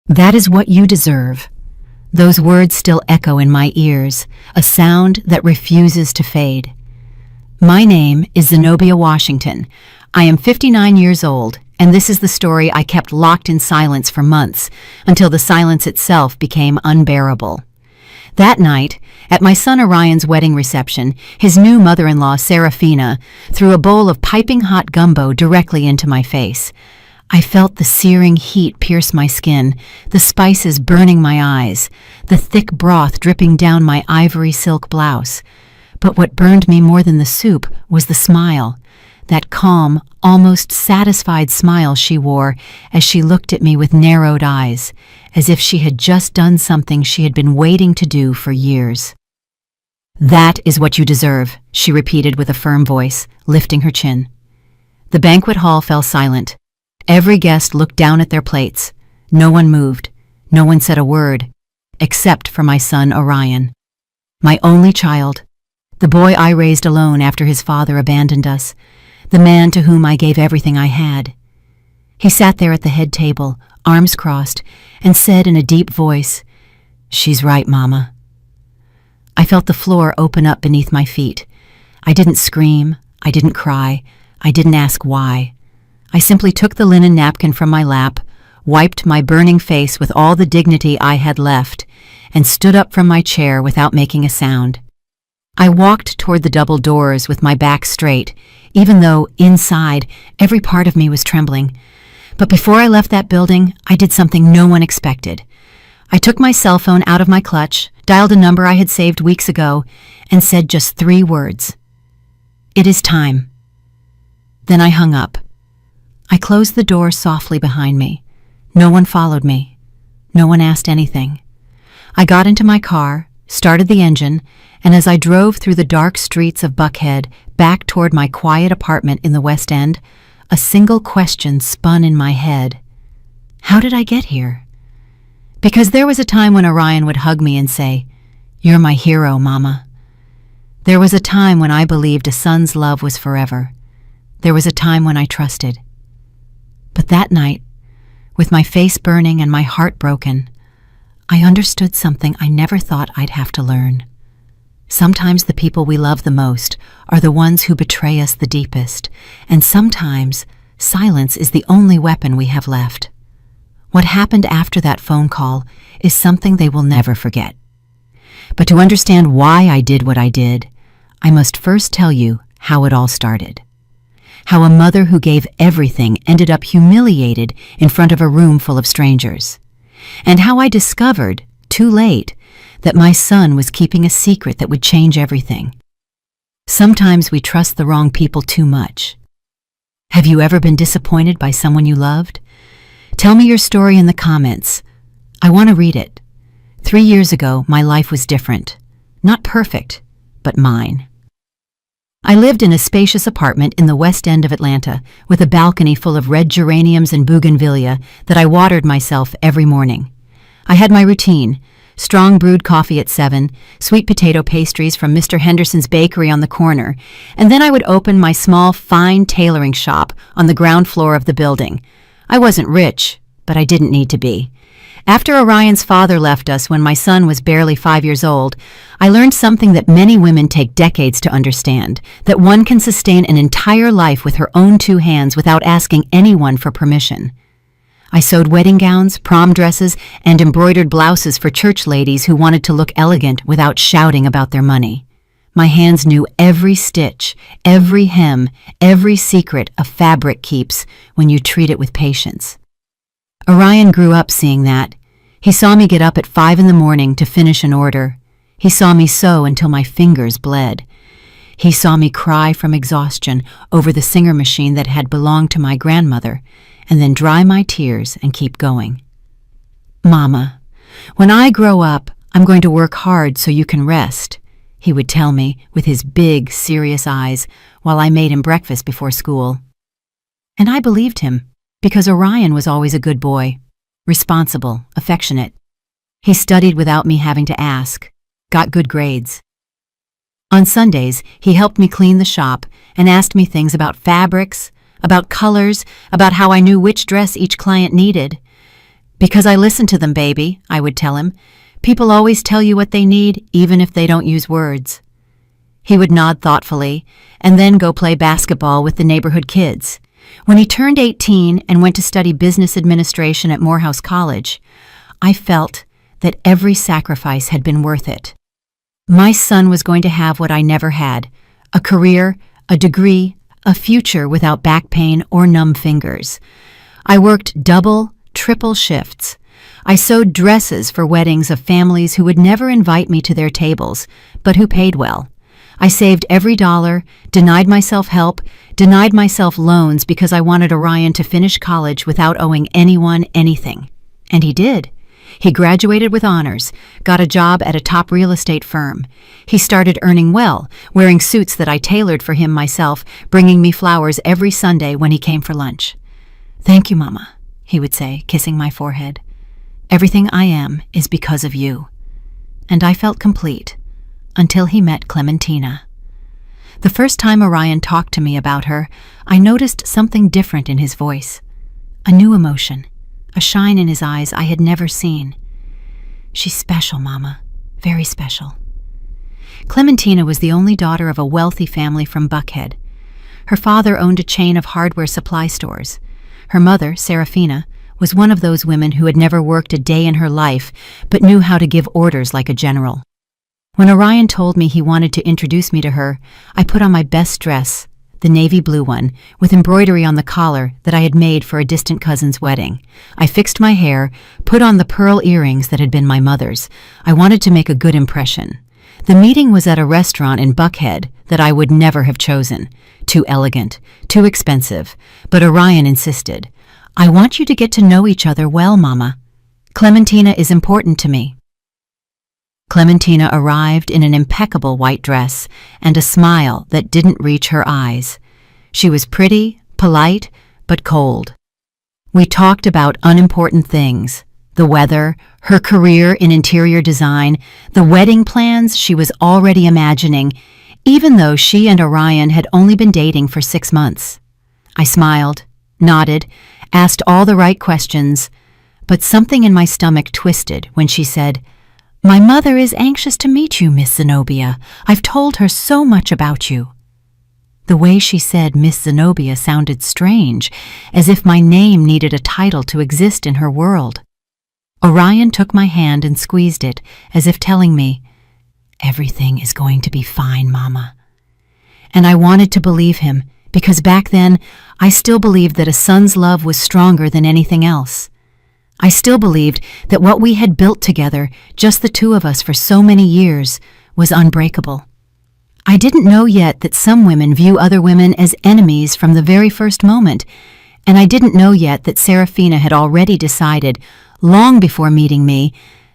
That is what you deserve. Those words still echo in my ears, a sound that refuses to fade. My name is Zenobia Washington. I am 59 years old, and this is the story I kept locked in silence for months, until the silence itself became unbearable. That night, at my son Orion's wedding reception, his new mother-in-law, Serafina, threw a bowl of piping hot gumbo directly into my face. I felt the searing heat pierce my skin, the spices burning my eyes, the thick broth dripping down my ivory silk blouse. But what burned me more than the soup was the smile, that calm, almost satisfied smile she wore as she looked at me with narrowed eyes, as if she had just done something she had been waiting to do for years. "That is what you deserve," she repeated with a firm voice, lifting her chin. The banquet hall fell silent. Every guest looked down at their plates. No one moved. No one said a word, except for my son Orion. My only child, the boy I raised alone after his father abandoned us, the man to whom I gave everything I had. He sat there at the head table, arms crossed, and said in a deep voice, "She's right, Mama." I felt the floor open up beneath my feet. I didn't scream, I didn't cry, I didn't ask why. I simply took the linen napkin from my lap, wiped my burning face with all the dignity I had left, and stood up from my chair without making a sound. I walked toward the double doors with my back straight, even though, inside, every part of me was trembling. But before I left that building, I did something no one expected. I took my cell phone out of my clutch, dialed a number I had saved weeks ago, and said just 3 words. "It is time." Then I hung up. I closed the door softly behind me. No one followed me. No one asked anything. I got into my car, started the engine, and as I drove through the dark streets of Buckhead back toward my quiet apartment in the West End, a single question spun in my head. How did I get here? Because there was a time when Orion would hug me and say, "You're my hero, Mama." There was a time when I believed a son's love was forever. There was a time when I trusted. But that night, with my face burning and my heart broken, I understood something I never thought I'd have to learn. Sometimes the people we love the most are the ones who betray us the deepest, and sometimes silence is the only weapon we have left. What happened after that phone call is something they will never forget. But to understand why I did what I did, I must first tell you how it all started. How a mother who gave everything ended up humiliated in front of a room full of strangers. And how I discovered, too late, that my son was keeping a secret that would change everything. Sometimes we trust the wrong people too much. Have you ever been disappointed by someone you loved? Tell me your story in the comments. I want to read it. 3 years ago, my life was different. Not perfect, but mine. I lived in a spacious apartment in the West End of Atlanta with a balcony full of red geraniums and bougainvillea that I watered myself every morning. I had my routine: strong brewed coffee at 7, sweet potato pastries from Mr. Henderson's bakery on the corner, and then I would open my small, fine tailoring shop on the ground floor of the building. I wasn't rich, but I didn't need to be. After Orion's father left us when my son was barely 5 years old, I learned something that many women take decades to understand, that one can sustain an entire life with her own 2 hands without asking anyone for permission. I sewed wedding gowns, prom dresses, and embroidered blouses for church ladies who wanted to look elegant without shouting about their money. My hands knew every stitch, every hem, every secret a fabric keeps when you treat it with patience. Orion grew up seeing that. He saw me get up at 5 in the morning to finish an order. He saw me sew until my fingers bled. He saw me cry from exhaustion over the Singer machine that had belonged to my grandmother, and then dry my tears and keep going. "Mama, when I grow up, I'm going to work hard so you can rest," he would tell me with his big, serious eyes while I made him breakfast before school. And I believed him, because Orion was always a good boy, responsible, affectionate. He studied without me having to ask, got good grades. On Sundays, he helped me clean the shop and asked me things about fabrics, about colors, about how I knew which dress each client needed. Because I listen to them, baby, I would tell him. People always tell you what they need, even if they don't use words. He would nod thoughtfully, and then go play basketball with the neighborhood kids. When he turned 18 and went to study business administration at Morehouse College, I felt that every sacrifice had been worth it. My son was going to have what I never had: a career, a degree, a future without back pain or numb fingers. I worked double, triple shifts. I sewed dresses for weddings of families who would never invite me to their tables, but who paid well. I saved every dollar, denied myself help, denied myself loans because I wanted Orion to finish college without owing anyone anything. And he did. He graduated with honors, got a job at a top real estate firm. He started earning well, wearing suits that I tailored for him myself, bringing me flowers every Sunday when he came for lunch. "Thank you, Mama," he would say, kissing my forehead. "Everything I am is because of you." And I felt complete, until he met Clementina. The first time Orion talked to me about her, I noticed something different in his voice. A new emotion, a shine in his eyes I had never seen. "She's special, Mama, very special." Clementina was the only daughter of a wealthy family from Buckhead. Her father owned a chain of hardware supply stores. Her mother, Serafina, was one of those women who had never worked a day in her life but knew how to give orders like a general. When Orion told me he wanted to introduce me to her, I put on my best dress, the navy blue one, with embroidery on the collar that I had made for a distant cousin's wedding. I fixed my hair, put on the pearl earrings that had been my mother's. I wanted to make a good impression. The meeting was at a restaurant in Buckhead that I would never have chosen. Too elegant, too expensive. But Orion insisted. "I want you to get to know each other well, Mama. Clementina is important to me." Clementina arrived in an impeccable white dress and a smile that didn't reach her eyes. She was pretty, polite, but cold. We talked about unimportant things: the weather, her career in interior design, the wedding plans she was already imagining, even though she and Orion had only been dating for 6 months. I smiled, nodded, asked all the right questions, but something in my stomach twisted when she said, "My mother is anxious to meet you, Miss Zenobia. I've told her so much about you." The way she said Miss Zenobia sounded strange, as if my name needed a title to exist in her world. Orion took my hand and squeezed it, as if telling me, "Everything is going to be fine, Mama." And I wanted to believe him, because back then I still believed that a son's love was stronger than anything else. I still believed that what we had built together, just the two of us for so many years, was unbreakable. I didn't know yet that some women view other women as enemies from the very first moment, and I didn't know yet that Serafina had already decided, long before meeting me,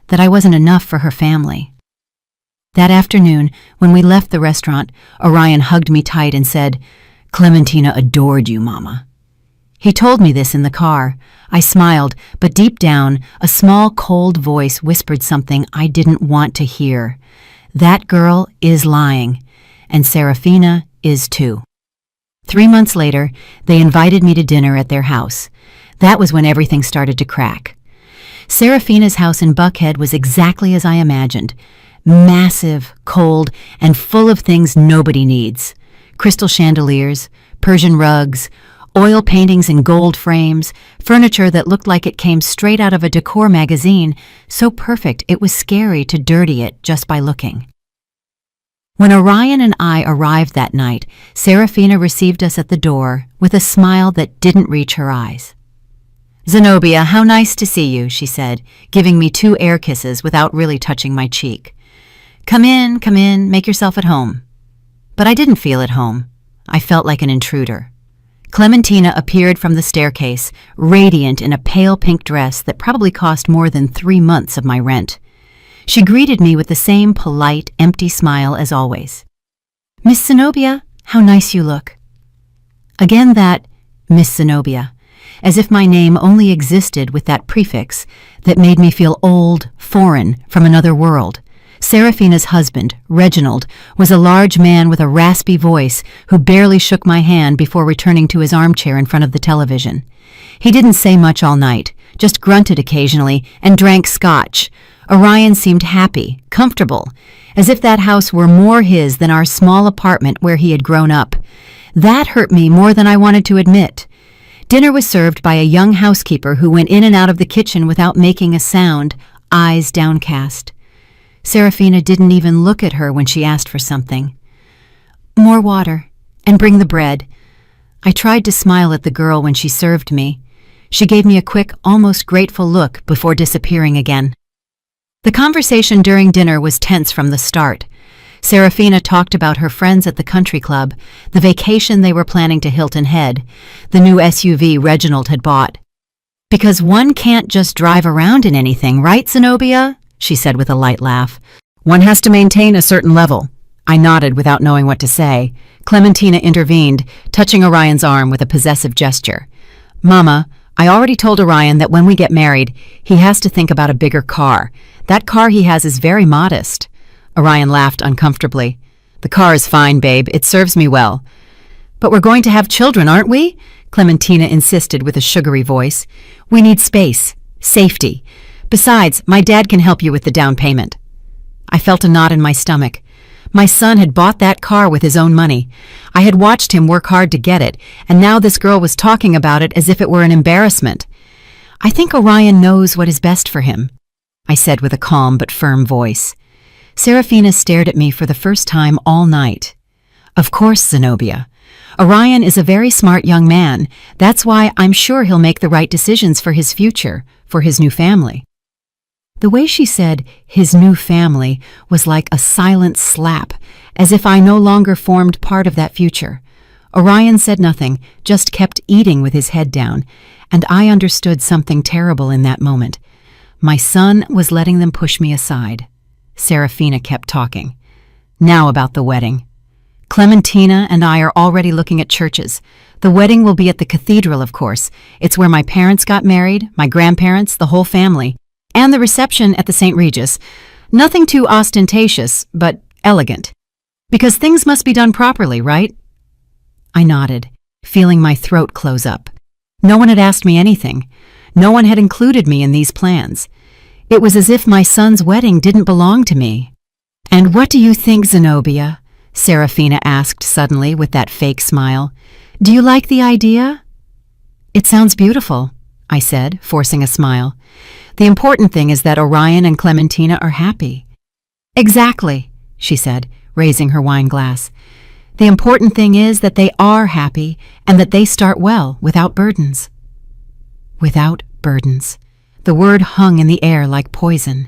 that I wasn't enough for her family. That afternoon, when we left the restaurant, Orion hugged me tight and said, "Clementina adored you, Mama." He told me this in the car. I smiled, but deep down, a small, cold voice whispered something I didn't want to hear. That girl is lying, and Serafina is too. 3 months later, they invited me to dinner at their house. That was when everything started to crack. Serafina's house in Buckhead was exactly as I imagined. Massive, cold, and full of things nobody needs. Crystal chandeliers, Persian rugs, oil paintings in gold frames, furniture that looked like it came straight out of a decor magazine, so perfect it was scary to dirty it just by looking. When Orion and I arrived that night, Serafina received us at the door with a smile that didn't reach her eyes. "Zenobia, how nice to see you," she said, giving me 2 air kisses without really touching my cheek. Come in, make yourself at home." But I didn't feel at home. I felt like an intruder. Clementina appeared from the staircase, radiant in a pale pink dress that probably cost more than 3 months of my rent. She greeted me with the same polite, empty smile as always. "Miss Zenobia, how nice you look." Again that Miss Zenobia, as if my name only existed with that prefix that made me feel old, foreign, from another world. Serafina's husband, Reginald, was a large man with a raspy voice who barely shook my hand before returning to his armchair in front of the television. He didn't say much all night, just grunted occasionally and drank scotch. Orion seemed happy, comfortable, as if that house were more his than our small apartment where he had grown up. That hurt me more than I wanted to admit. Dinner was served by a young housekeeper who went in and out of the kitchen without making a sound, eyes downcast. Serafina didn't even look at her when she asked for something. "More water, and bring the bread." I tried to smile at the girl when she served me. She gave me a quick, almost grateful look before disappearing again. The conversation during dinner was tense from the start. Serafina talked about her friends at the country club, the vacation they were planning to Hilton Head, the new SUV Reginald had bought. "Because one can't just drive around in anything, right, Zenobia?" she said with a light laugh. "One has to maintain a certain level." I nodded without knowing what to say. Clementina intervened, touching Orion's arm with a possessive gesture. "Mama, I already told Orion that when we get married, he has to think about a bigger car. That car he has is very modest." Orion laughed uncomfortably. "The car is fine, babe. It serves me well." "But we're going to have children, aren't we?" Clementina insisted with a sugary voice. "We need space, safety. Besides, my dad can help you with the down payment." I felt a knot in my stomach. My son had bought that car with his own money. I had watched him work hard to get it, and now this girl was talking about it as if it were an embarrassment. "I think Orion knows what is best for him," I said with a calm but firm voice. Serafina stared at me for the first time all night. "Of course, Zenobia. Orion is a very smart young man. That's why I'm sure he'll make the right decisions for his future, for his new family." The way she said, "his new family," was like a silent slap, as if I no longer formed part of that future. Orion said nothing, just kept eating with his head down, and I understood something terrible in that moment. My son was letting them push me aside. Serafina kept talking. "Now about the wedding. Clementina and I are already looking at churches. The wedding will be at the cathedral, of course. It's where my parents got married, my grandparents, the whole family. And the reception at the St. Regis. Nothing too ostentatious, but elegant. Because things must be done properly, right?" I nodded, feeling my throat close up. No one had asked me anything. No one had included me in these plans. It was as if my son's wedding didn't belong to me. "And what do you think, Zenobia?" Serafina asked suddenly with that fake smile. "Do you like the idea?" "It sounds beautiful," I said, forcing a smile. "The important thing is that Orion and Clementina are happy." "Exactly," she said, raising her wine glass. "The important thing is that they are happy and that they start well, without burdens." Without burdens. The word hung in the air like poison.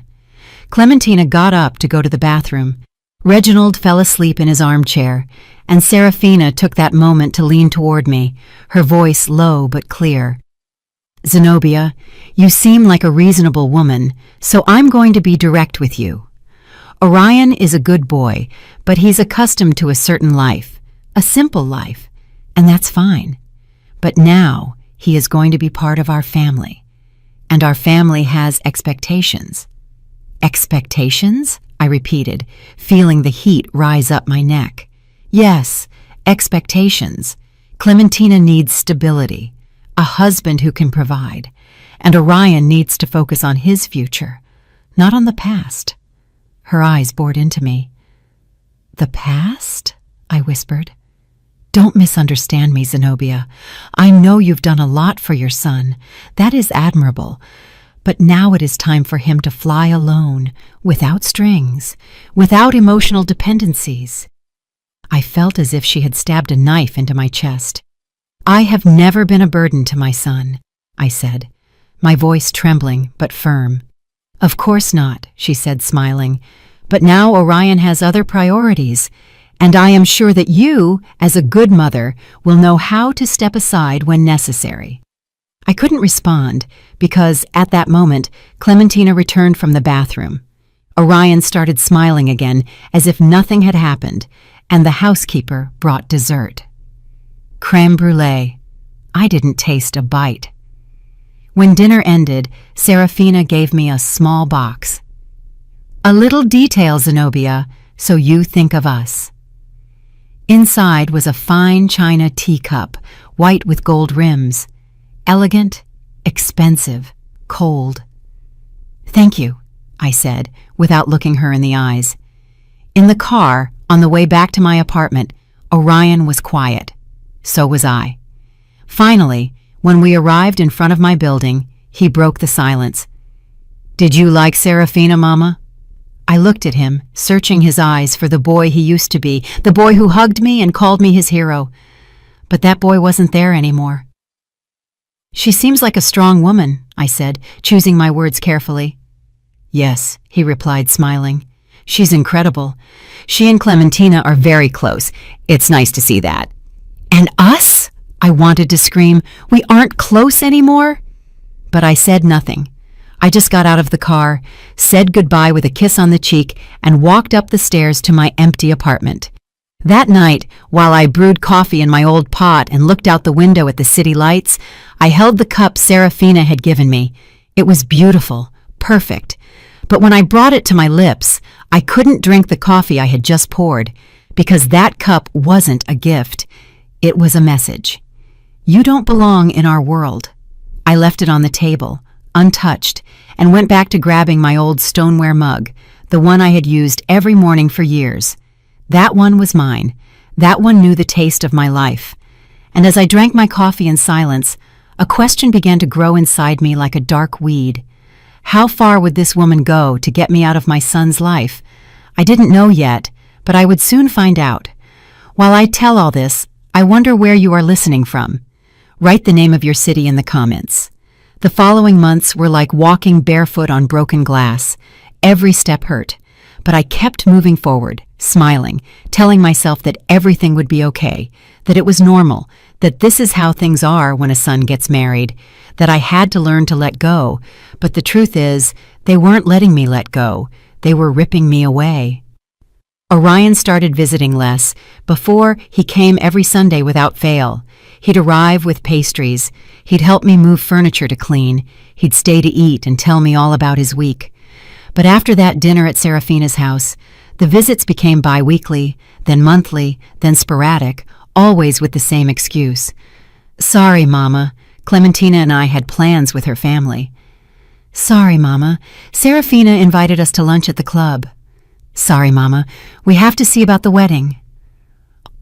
Clementina got up to go to the bathroom. Reginald fell asleep in his armchair, and Serafina took that moment to lean toward me, her voice low but clear. "Zenobia, you seem like a reasonable woman, so I'm going to be direct with you. Orion is a good boy, but he's accustomed to a certain life, a simple life, and that's fine. But now he is going to be part of our family, and our family has expectations." "Expectations?" I repeated, feeling the heat rise up my neck. "Yes, expectations. Clementina needs stability. A husband who can provide, and Orion needs to focus on his future, not on the past." Her eyes bored into me. "The past?" I whispered. "Don't misunderstand me, Zenobia. I know you've done a lot for your son. That is admirable. But now it is time for him to fly alone, without strings, without emotional dependencies." I felt as if she had stabbed a knife into my chest. "I have never been a burden to my son," I said, my voice trembling but firm. "Of course not," she said, smiling. "But now Orion has other priorities, and I am sure that you, as a good mother, will know how to step aside when necessary." I couldn't respond because, at that moment, Clementina returned from the bathroom. Orion started smiling again as if nothing had happened, and the housekeeper brought dessert. Crème brûlée. I didn't taste a bite. When dinner ended, Serafina gave me a small box. "A little detail, Zenobia, so you think of us." Inside was a fine china teacup, white with gold rims. Elegant, expensive, cold. "Thank you," I said, without looking her in the eyes. In the car, on the way back to my apartment, Orion was quiet. So was I. Finally, when we arrived in front of my building, he broke the silence. "Did you like Serafina, Mama?" I looked at him, searching his eyes for the boy he used to be, the boy who hugged me and called me his hero. But that boy wasn't there anymore. "She seems like a strong woman," I said, choosing my words carefully. "Yes," he replied, smiling. "She's incredible. She and Clementina are very close. It's nice to see that." "And us?" I wanted to scream. "We aren't close anymore?" But I said nothing. I just got out of the car, said goodbye with a kiss on the cheek, and walked up the stairs to my empty apartment. That night, while I brewed coffee in my old pot and looked out the window at the city lights, I held the cup Serafina had given me. It was beautiful, perfect. But when I brought it to my lips, I couldn't drink the coffee I had just poured, because that cup wasn't a gift. It was a message. "You don't belong in our world." I left it on the table, untouched, and went back to grabbing my old stoneware mug, the one I had used every morning for years. That one was mine. That one knew the taste of my life. And as I drank my coffee in silence, a question began to grow inside me like a dark weed. How far would this woman go to get me out of my son's life? I didn't know yet, but I would soon find out. While I tell all this, I wonder where you are listening from. Write the name of your city in the comments. The following months were like walking barefoot on broken glass. Every step hurt, but I kept moving forward, smiling, telling myself that everything would be okay, that it was normal, that this is how things are when a son gets married, that I had to learn to let go, but the truth is, they weren't letting me let go. They were ripping me away. Orion started visiting less. Before, he came every Sunday without fail. He'd arrive with pastries. He'd help me move furniture to clean. He'd stay to eat and tell me all about his week. But after that dinner at Serafina's house, the visits became bi-weekly, then monthly, then sporadic, always with the same excuse. "Sorry, Mama. Clementina and I had plans with her family." "Sorry, Mama. Serafina invited us to lunch at the club." "Sorry, Mama. We have to see about the wedding."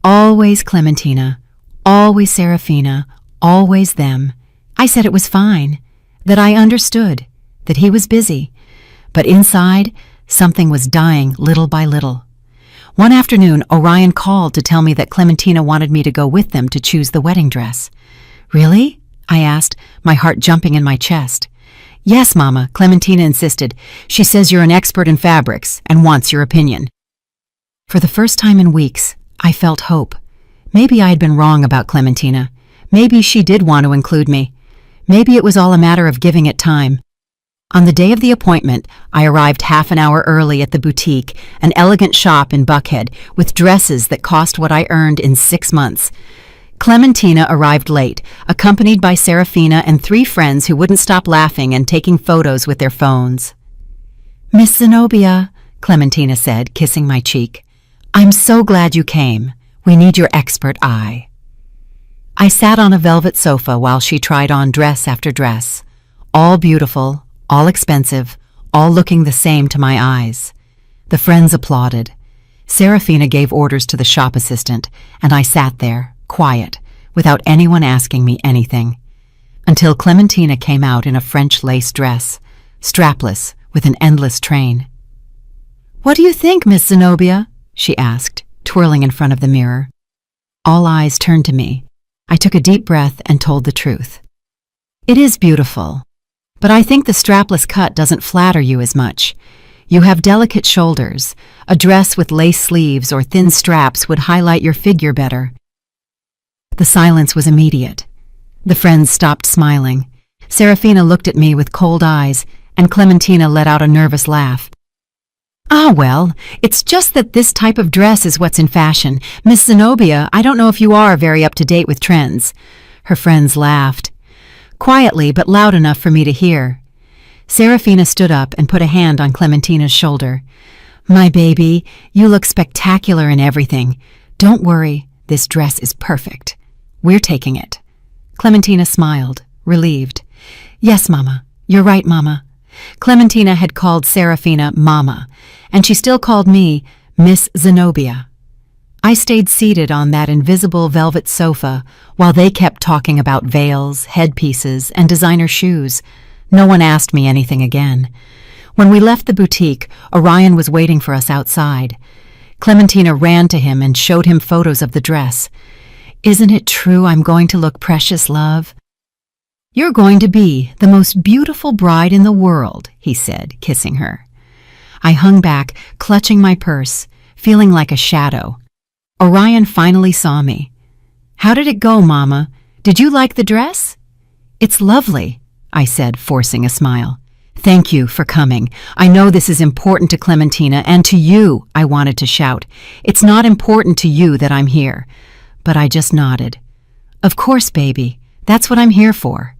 Always Clementina, always Serafina, always them. I said it was fine, that I understood, that he was busy. But inside, something was dying little by little. One afternoon, Orion called to tell me that Clementina wanted me to go with them to choose the wedding dress. "Really?" I asked, my heart jumping in my chest. "Yes, Mama," Clementina insisted. "She says you're an expert in fabrics and wants your opinion." For the first time in weeks, I felt hope. Maybe I had been wrong about Clementina. Maybe she did want to include me. Maybe it was all a matter of giving it time. On the day of the appointment, I arrived half an hour early at the boutique, an elegant shop in Buckhead, with dresses that cost what I earned in 6 months. Clementina arrived late, accompanied by Serafina and 3 friends who wouldn't stop laughing and taking photos with their phones. "Miss Zenobia," Clementina said, kissing my cheek, "I'm so glad you came. We need your expert eye." I sat on a velvet sofa while she tried on dress after dress, all beautiful, all expensive, all looking the same to my eyes. The friends applauded. Serafina gave orders to the shop assistant, and I sat there, quiet, without anyone asking me anything, until Clementina came out in a French lace dress, strapless, with an endless train. "What do you think, Miss Zenobia?" she asked, twirling in front of the mirror. All eyes turned to me. I took a deep breath and told the truth. "It is beautiful, but I think the strapless cut doesn't flatter you as much. You have delicate shoulders. A dress with lace sleeves or thin straps would highlight your figure better." The silence was immediate. The friends stopped smiling. Serafina looked at me with cold eyes, and Clementina let out a nervous laugh. "Ah, well, it's just that this type of dress is what's in fashion. Miss Zenobia, I don't know if you are very up-to-date with trends." Her friends laughed, quietly but loud enough for me to hear. Serafina stood up and put a hand on Clementina's shoulder. "My baby, you look spectacular in everything. Don't worry, this dress is perfect. We're taking it." Clementina smiled, relieved. "Yes, Mama, You're right, Mama. Clementina had called Serafina Mama, and she still called me Miss Zenobia. I stayed seated on that invisible velvet sofa while they kept talking about veils, headpieces, and designer shoes. No one asked me anything again. When we left the boutique, Orion was waiting for us outside. Clementina ran to him and showed him photos of the dress. "Isn't it true I'm going to look precious, love?" "You're going to be the most beautiful bride in the world," he said, kissing her. I hung back, clutching my purse, feeling like a shadow. Orion finally saw me. "How did it go, Mama? Did you like the dress?" "It's lovely," I said, forcing a smile. "Thank you for coming. I know this is important to Clementina and to you," I wanted to shout. "It's not important to you that I'm here." But I just nodded. "Of course, baby. That's what I'm here for."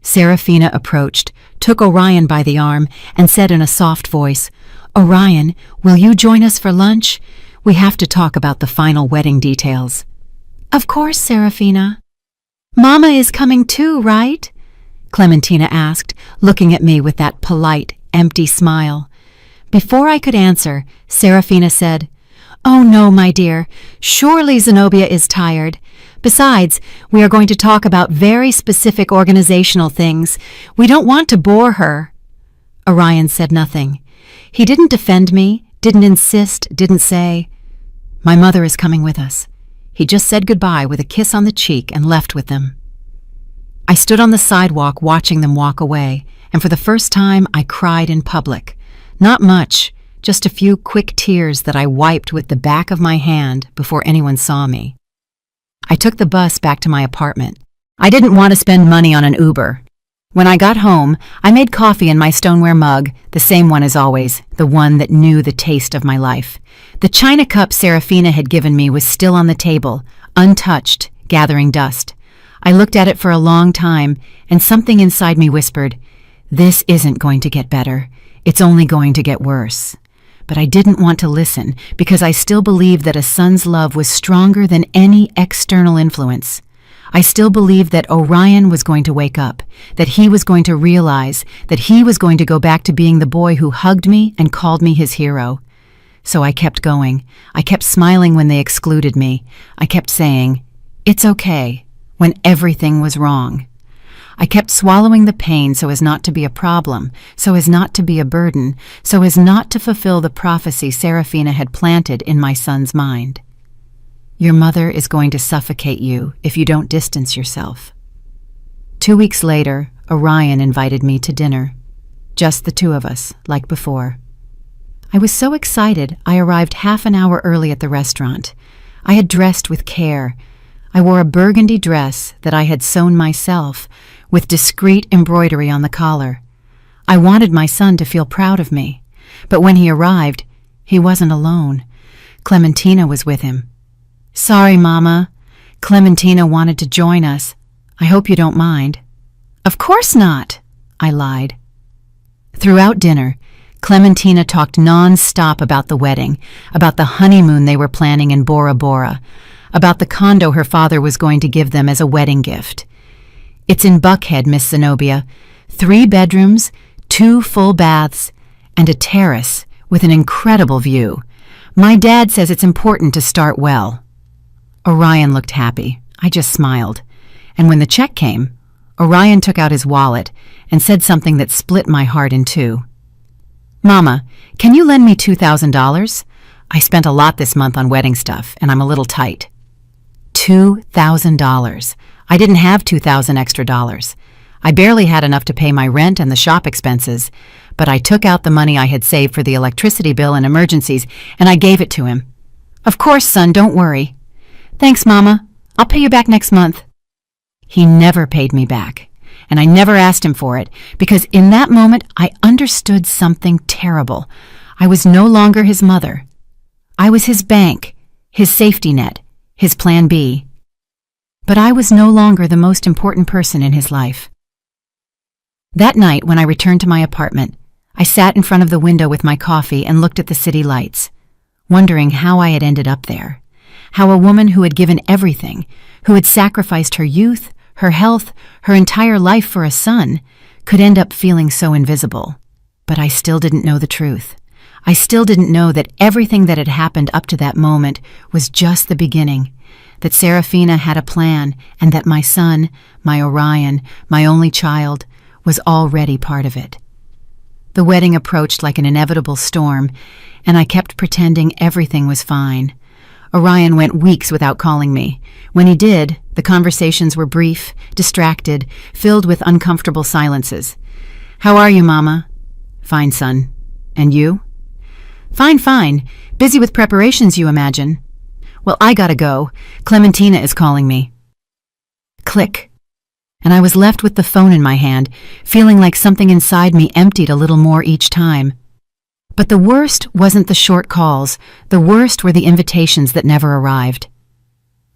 Serafina approached, took Orion by the arm, and said in a soft voice, "Orion, will you join us for lunch? We have to talk about the final wedding details." "Of course, Serafina." "Mama is coming too, right?" Clementina asked, looking at me with that polite, empty smile. Before I could answer, Serafina said, "Oh no, my dear. Surely Zenobia is tired. Besides, we are going to talk about very specific organizational things. We don't want to bore her." Orion said nothing. He didn't defend me, didn't insist, didn't say, "My mother is coming with us." He just said goodbye with a kiss on the cheek and left with them. I stood on the sidewalk watching them walk away, and for the first time I cried in public. Not much, just a few quick tears that I wiped with the back of my hand before anyone saw me. I took the bus back to my apartment. I didn't want to spend money on an Uber. When I got home, I made coffee in my stoneware mug, the same one as always, the one that knew the taste of my life. The china cup Serafina had given me was still on the table, untouched, gathering dust. I looked at it for a long time, and something inside me whispered, "This isn't going to get better. It's only going to get worse." But I didn't want to listen because I still believed that a son's love was stronger than any external influence. I still believed that Orion was going to wake up, that he was going to realize, that he was going to go back to being the boy who hugged me and called me his hero. So I kept going. I kept smiling when they excluded me. I kept saying, "It's okay," when everything was wrong. I kept swallowing the pain so as not to be a problem, so as not to be a burden, so as not to fulfill the prophecy Serafina had planted in my son's mind. "Your mother is going to suffocate you if you don't distance yourself." 2 weeks later, Orion invited me to dinner. Just the two of us, like before. I was so excited I arrived half an hour early at the restaurant. I had dressed with care. I wore a burgundy dress that I had sewn myself, with discreet embroidery on the collar. I wanted my son to feel proud of me, but when he arrived, he wasn't alone. Clementina was with him. "Sorry, Mama. Clementina wanted to join us. I hope you don't mind." "Of course not," I lied. Throughout dinner, Clementina talked non-stop about the wedding, about the honeymoon they were planning in Bora Bora, about the condo her father was going to give them as a wedding gift. "It's in Buckhead, Miss Zenobia. 3 bedrooms, 2 full baths, and a terrace with an incredible view. My dad says it's important to start well." Orion looked happy. I just smiled. And when the check came, Orion took out his wallet and said something that split my heart in two. "Mama, can you lend me $2,000? I spent a lot this month on wedding stuff, and I'm a little tight." $2,000. I didn't have $2,000 extra dollars. I barely had enough to pay my rent and the shop expenses, but I took out the money I had saved for the electricity bill and emergencies, and I gave it to him. "Of course, son, don't worry." "Thanks, Mama. I'll pay you back next month." He never paid me back, and I never asked him for it, because in that moment I understood something terrible. I was no longer his mother. I was his bank, his safety net, his plan B. But I was no longer the most important person in his life. That night, when I returned to my apartment, I sat in front of the window with my coffee and looked at the city lights, wondering how I had ended up there, how a woman who had given everything, who had sacrificed her youth, her health, her entire life for a son, could end up feeling so invisible. But I still didn't know the truth. I still didn't know that everything that had happened up to that moment was just the beginning, that Serafina had a plan, and that my son, my Orion, my only child, was already part of it. The wedding approached like an inevitable storm, and I kept pretending everything was fine. Orion went weeks without calling me. When he did, the conversations were brief, distracted, filled with uncomfortable silences. "How are you, Mama?" "Fine, son. And you?" "Fine, fine. Busy with preparations, you imagine." "Well, I gotta go. Clementina is calling me." Click. And I was left with the phone in my hand, feeling like something inside me emptied a little more each time. But the worst wasn't the short calls. The worst were the invitations that never arrived.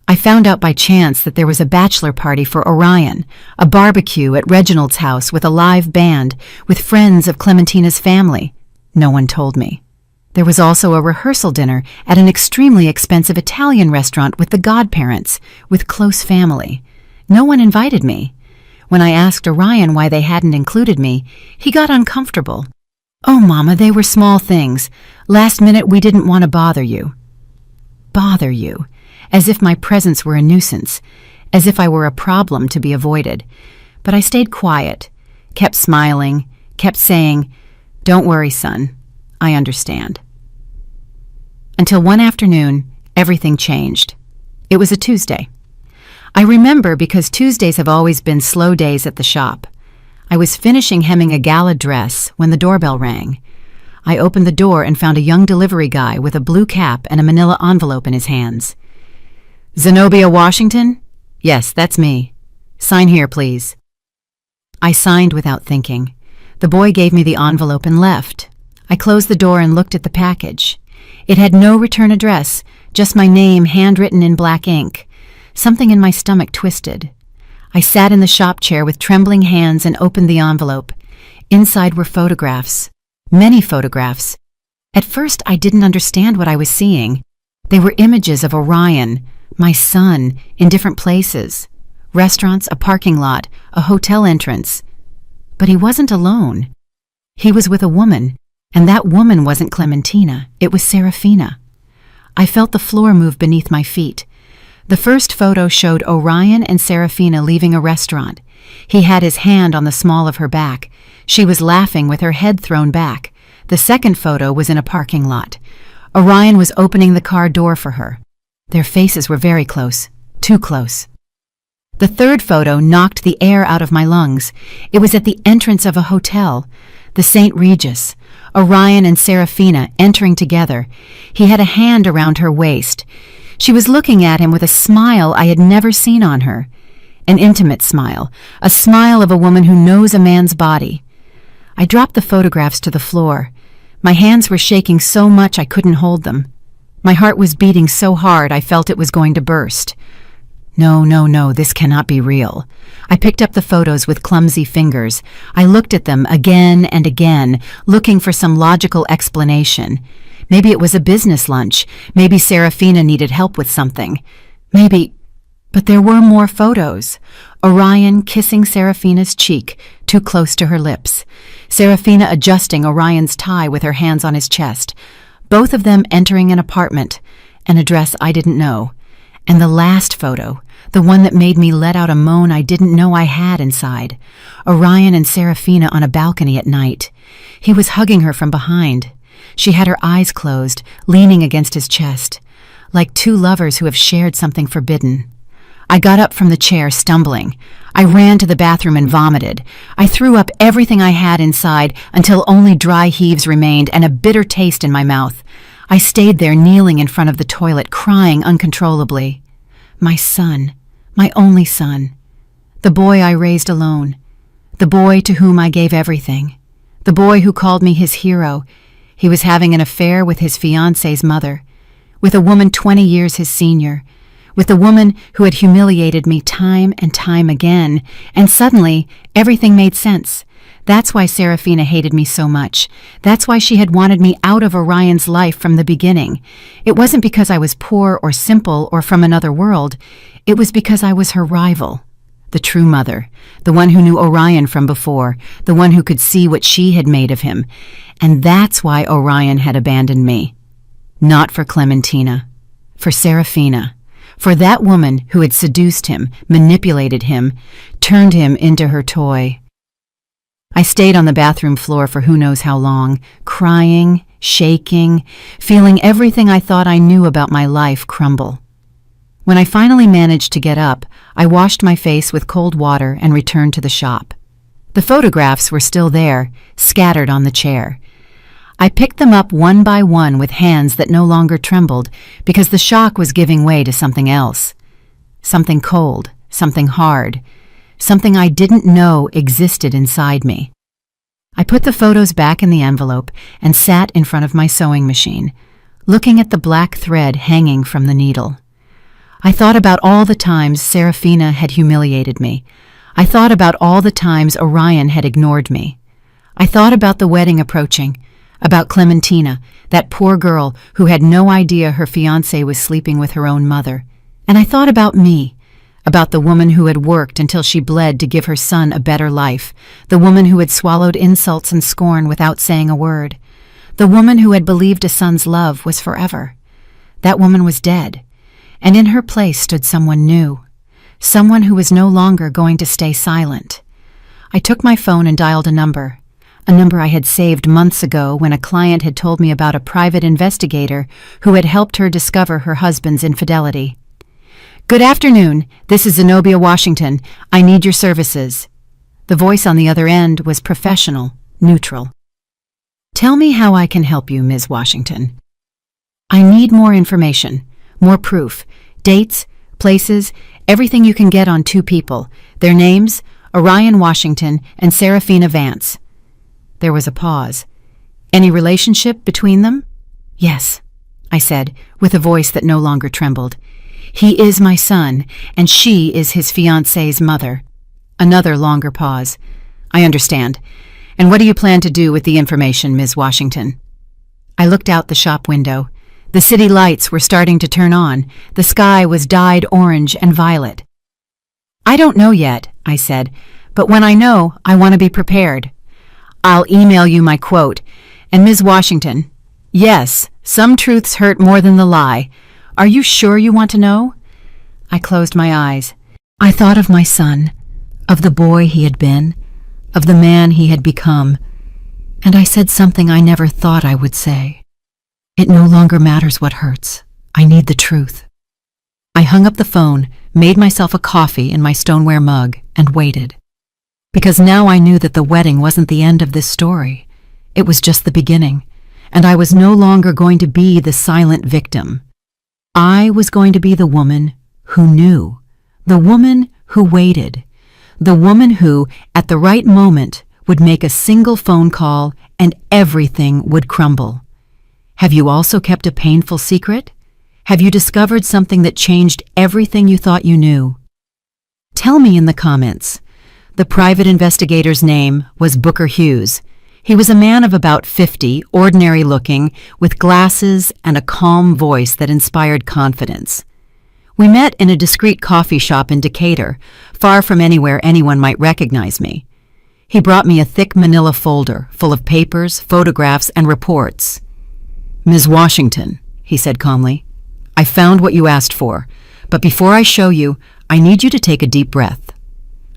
I found out by chance that there was a bachelor party for Orion, a barbecue at Reginald's house with a live band, with friends of Clementina's family. No one told me. There was also a rehearsal dinner at an extremely expensive Italian restaurant with the godparents, with close family. No one invited me. When I asked Orion why they hadn't included me, he got uncomfortable. "Oh, Mama, they were small things. Last minute we didn't want to bother you." Bother you. As if my presence were a nuisance. As if I were a problem to be avoided. But I stayed quiet, kept smiling, kept saying, "Don't worry, son. I understand." Until one afternoon, everything changed. It was a Tuesday. I remember because Tuesdays have always been slow days at the shop. I was finishing hemming a gala dress when the doorbell rang. I opened the door and found a young delivery guy with a blue cap and a manila envelope in his hands. "Zenobia Washington?" "Yes, that's me." "Sign here, please." I signed without thinking. The boy gave me the envelope and left. I closed the door and looked at the package. It had no return address, just my name handwritten in black ink. Something in my stomach twisted. I sat in the shop chair with trembling hands and opened the envelope. Inside were photographs. Many photographs. At first, I didn't understand what I was seeing. They were images of Orion, my son, in different places. Restaurants, a parking lot, a hotel entrance. But he wasn't alone. He was with a woman, and that woman wasn't Clementina. It was Serafina. I felt the floor move beneath my feet. The first photo showed Orion and Serafina leaving a restaurant. He had his hand on the small of her back. She was laughing with her head thrown back. The second photo was in a parking lot. Orion was opening the car door for her. Their faces were very close, too close. The third photo knocked the air out of my lungs. It was at the entrance of a hotel, the St. Regis. Orion and Serafina entering together. He had a hand around her waist. She was looking at him with a smile I had never seen on her. An intimate smile, a smile of a woman who knows a man's body. I dropped the photographs to the floor. My hands were shaking so much I couldn't hold them. My heart was beating so hard I felt it was going to burst. No, this cannot be real. I picked up the photos with clumsy fingers. I looked at them again and again, looking for some logical explanation. Maybe it was a business lunch. Maybe Serafina needed help with something. Maybe... But there were more photos. Orion kissing Serafina's cheek, too close to her lips. Serafina adjusting Orion's tie with her hands on his chest. Both of them entering an apartment, an address I didn't know. And the last photo, the one that made me let out a moan I didn't know I had inside. Orion and Serafina on a balcony at night. He was hugging her from behind. She had her eyes closed, leaning against his chest, like two lovers who have shared something forbidden. I got up from the chair, stumbling. I ran to the bathroom and vomited. I threw up everything I had inside until only dry heaves remained and a bitter taste in my mouth. I stayed there kneeling in front of the toilet, crying uncontrollably. My son, my only son. The boy I raised alone. The boy to whom I gave everything. The boy who called me his hero. He was having an affair with his fiancée's mother, with a woman 20 years his senior, with the woman who had humiliated me time and time again, and suddenly everything made sense. That's why Serafina hated me so much. That's why she had wanted me out of Orion's life from the beginning. It wasn't because I was poor or simple or from another world. It was because I was her rival. the true mother, the one who knew Orion from before, the one who could see what she had made of him. And that's why Orion had abandoned me. Not for Clementina, for Serafina, for that woman who had seduced him, manipulated him, turned him into her toy. I stayed on the bathroom floor for who knows how long, crying, shaking, feeling everything I thought I knew about my life crumble. When I finally managed to get up, I washed my face with cold water and returned to the shop. The photographs were still there, scattered on the chair. I picked them up one by one with hands that no longer trembled because the shock was giving way to something else. Something cold, something hard, something I didn't know existed inside me. I put the photos back in the envelope and sat in front of my sewing machine, looking at the black thread hanging from the needle. I thought about all the times Serafina had humiliated me. I thought about all the times Orion had ignored me. I thought about the wedding approaching, about Clementina, that poor girl who had no idea her fiancé was sleeping with her own mother. And I thought about me, about the woman who had worked until she bled to give her son a better life, the woman who had swallowed insults and scorn without saying a word, the woman who had believed a son's love was forever. That woman was dead, and in her place stood someone new, someone who was no longer going to stay silent. I took my phone and dialed a number I had saved months ago when a client had told me about a private investigator who had helped her discover her husband's infidelity. "Good afternoon. This is Zenobia Washington. I need your services." The voice on the other end was professional, neutral. "Tell me how I can help you, Ms. Washington." "I need more information, more proof, dates, places, everything you can get on two people, their names, Orion Washington and Serafina Vance." There was a pause. "Any relationship between them?" "Yes," I said, with a voice that no longer trembled. "He is my son, and she is his fiancée's mother." Another longer pause. "I understand. And what do you plan to do with the information, Ms. Washington?" I looked out the shop window. The city lights were starting to turn on. The sky was dyed orange and violet. "I don't know yet," I said, "but when I know, I want to be prepared. I'll email you my quote. And Ms. Washington, yes, some truths hurt more than the lie. Are you sure you want to know?" I closed my eyes. I thought of my son, of the boy he had been, of the man he had become, and I said something I never thought I would say. It no longer matters what hurts. I need the truth. I hung up the phone, made myself a coffee in my stoneware mug, and waited. Because now I knew that the wedding wasn't the end of this story. It was just the beginning, and I was no longer going to be the silent victim. I was going to be the woman who knew, the woman who waited, the woman who, at the right moment, would make a single phone call and everything would crumble. Have you also kept a painful secret? Have you discovered something that changed everything you thought you knew? Tell me in the comments. The private investigator's name was Booker Hughes. He was a man of about 50, ordinary-looking, with glasses and a calm voice that inspired confidence. We met in a discreet coffee shop in Decatur, far from anywhere anyone might recognize me. He brought me a thick manila folder full of papers, photographs, and reports. "Ms. Washington," he said calmly, "I found what you asked for, but before I show you, I need you to take a deep breath."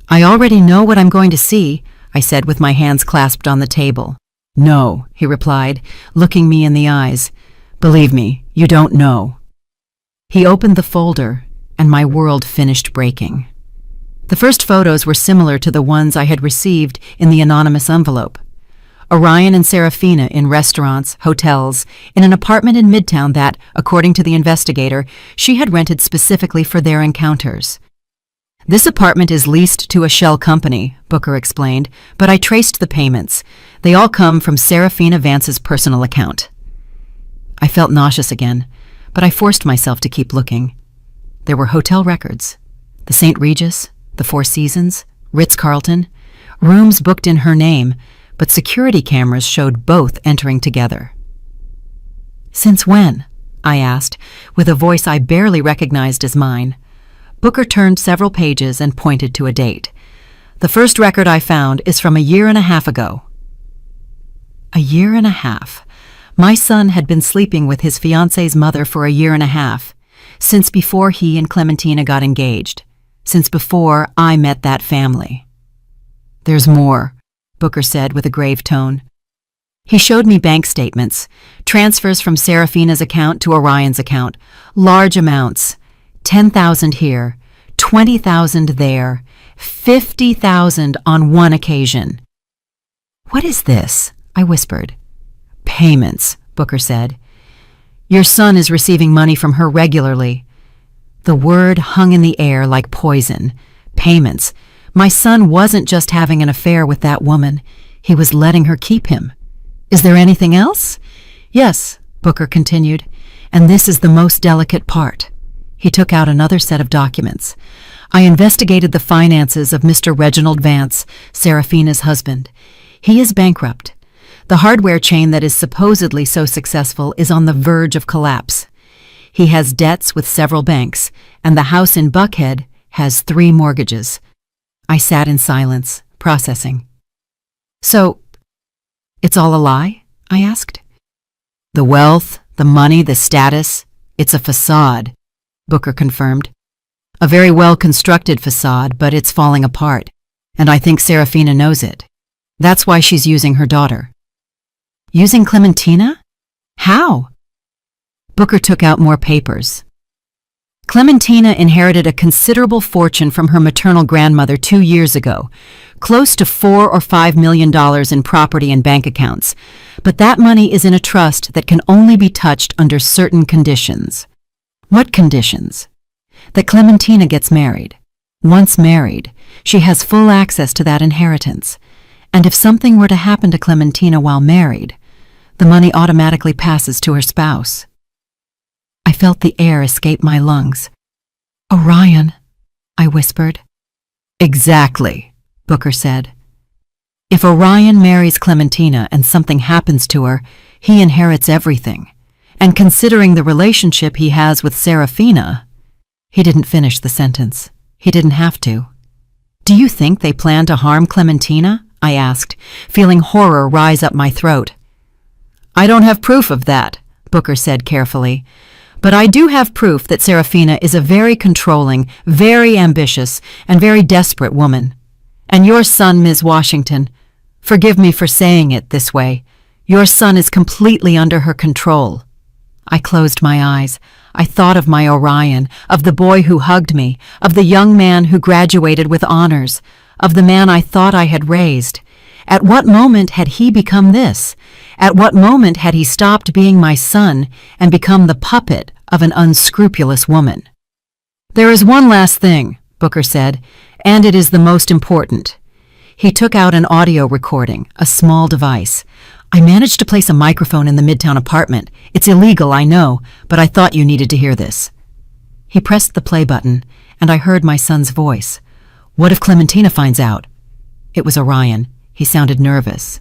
"I already know what I'm going to see," I said with my hands clasped on the table. "No," he replied, looking me in the eyes. "Believe me, you don't know." He opened the folder, and my world finished breaking. The first photos were similar to the ones I had received in the anonymous envelope. Orion and Serafina in restaurants, hotels, in an apartment in Midtown that, according to the investigator, she had rented specifically for their encounters. "This apartment is leased to a shell company," Booker explained, "but I traced the payments. They all come from Serafina Vance's personal account." I felt nauseous again, but I forced myself to keep looking. There were hotel records. The St. Regis, the Four Seasons, Ritz-Carlton, rooms booked in her name, but security cameras showed both entering together. "Since when?" I asked, with a voice I barely recognized as mine. Booker turned several pages and pointed to a date. The first record I found is from 1.5 years ago. 1.5 years. My son had been sleeping with his fiancée's mother for 1.5 years, since before he and Clementina got engaged, since before I met that family. There's more, Booker said with a grave tone. He showed me bank statements, transfers from Serafina's account to Orion's account, large amounts, 10,000 here, 20,000 there, 50,000 on one occasion. What is this? I whispered. Payments, Booker said. Your son is receiving money from her regularly. The word hung in the air like poison. Payments. My son wasn't just having an affair with that woman. He was letting her keep him. Is there anything else? Yes, Booker continued, and this is the most delicate part. He took out another set of documents. I investigated the finances of Mr. Reginald Vance, Serafina's husband. He is bankrupt. The hardware chain that is supposedly so successful is on the verge of collapse. He has debts with several banks, and the house in Buckhead has 3 mortgages. I sat in silence, processing. So, it's all a lie? I asked. The wealth, the money, the status, it's a facade, Booker confirmed. A very well-constructed facade, but it's falling apart, and I think Serafina knows it. That's why she's using her daughter. Using Clementina? How? Booker took out more papers. Clementina inherited a considerable fortune from her maternal grandmother 2 years ago, close to $4 or $5 million in property and bank accounts, but that money is in a trust that can only be touched under certain conditions. What conditions? That Clementina gets married. Once married, she has full access to that inheritance, and if something were to happen to Clementina while married, the money automatically passes to her spouse. I felt the air escape my lungs. Orion, I whispered. Exactly, Booker said. If Orion marries Clementina and something happens to her, he inherits everything. And considering the relationship he has with Serafina, he didn't finish the sentence. He didn't have to. Do you think they plan to harm Clementina? I asked, feeling horror rise up my throat. I don't have proof of that, Booker said carefully. But I do have proof that Serafina is a very controlling, very ambitious, and very desperate woman. And your son, Ms. Washington, forgive me for saying it this way, your son is completely under her control. I closed my eyes. I thought of my Orion, of the boy who hugged me, of the young man who graduated with honors, of the man I thought I had raised. At what moment had he become this? At what moment had he stopped being my son and become the puppet of an unscrupulous woman? There is one last thing, Booker said, and it is the most important. He took out an audio recording, a small device. I managed to place a microphone in the Midtown apartment. It's illegal, I know, but I thought you needed to hear this. He pressed the play button, and I heard my son's voice. What if Clementina finds out? It was Orion. He sounded nervous.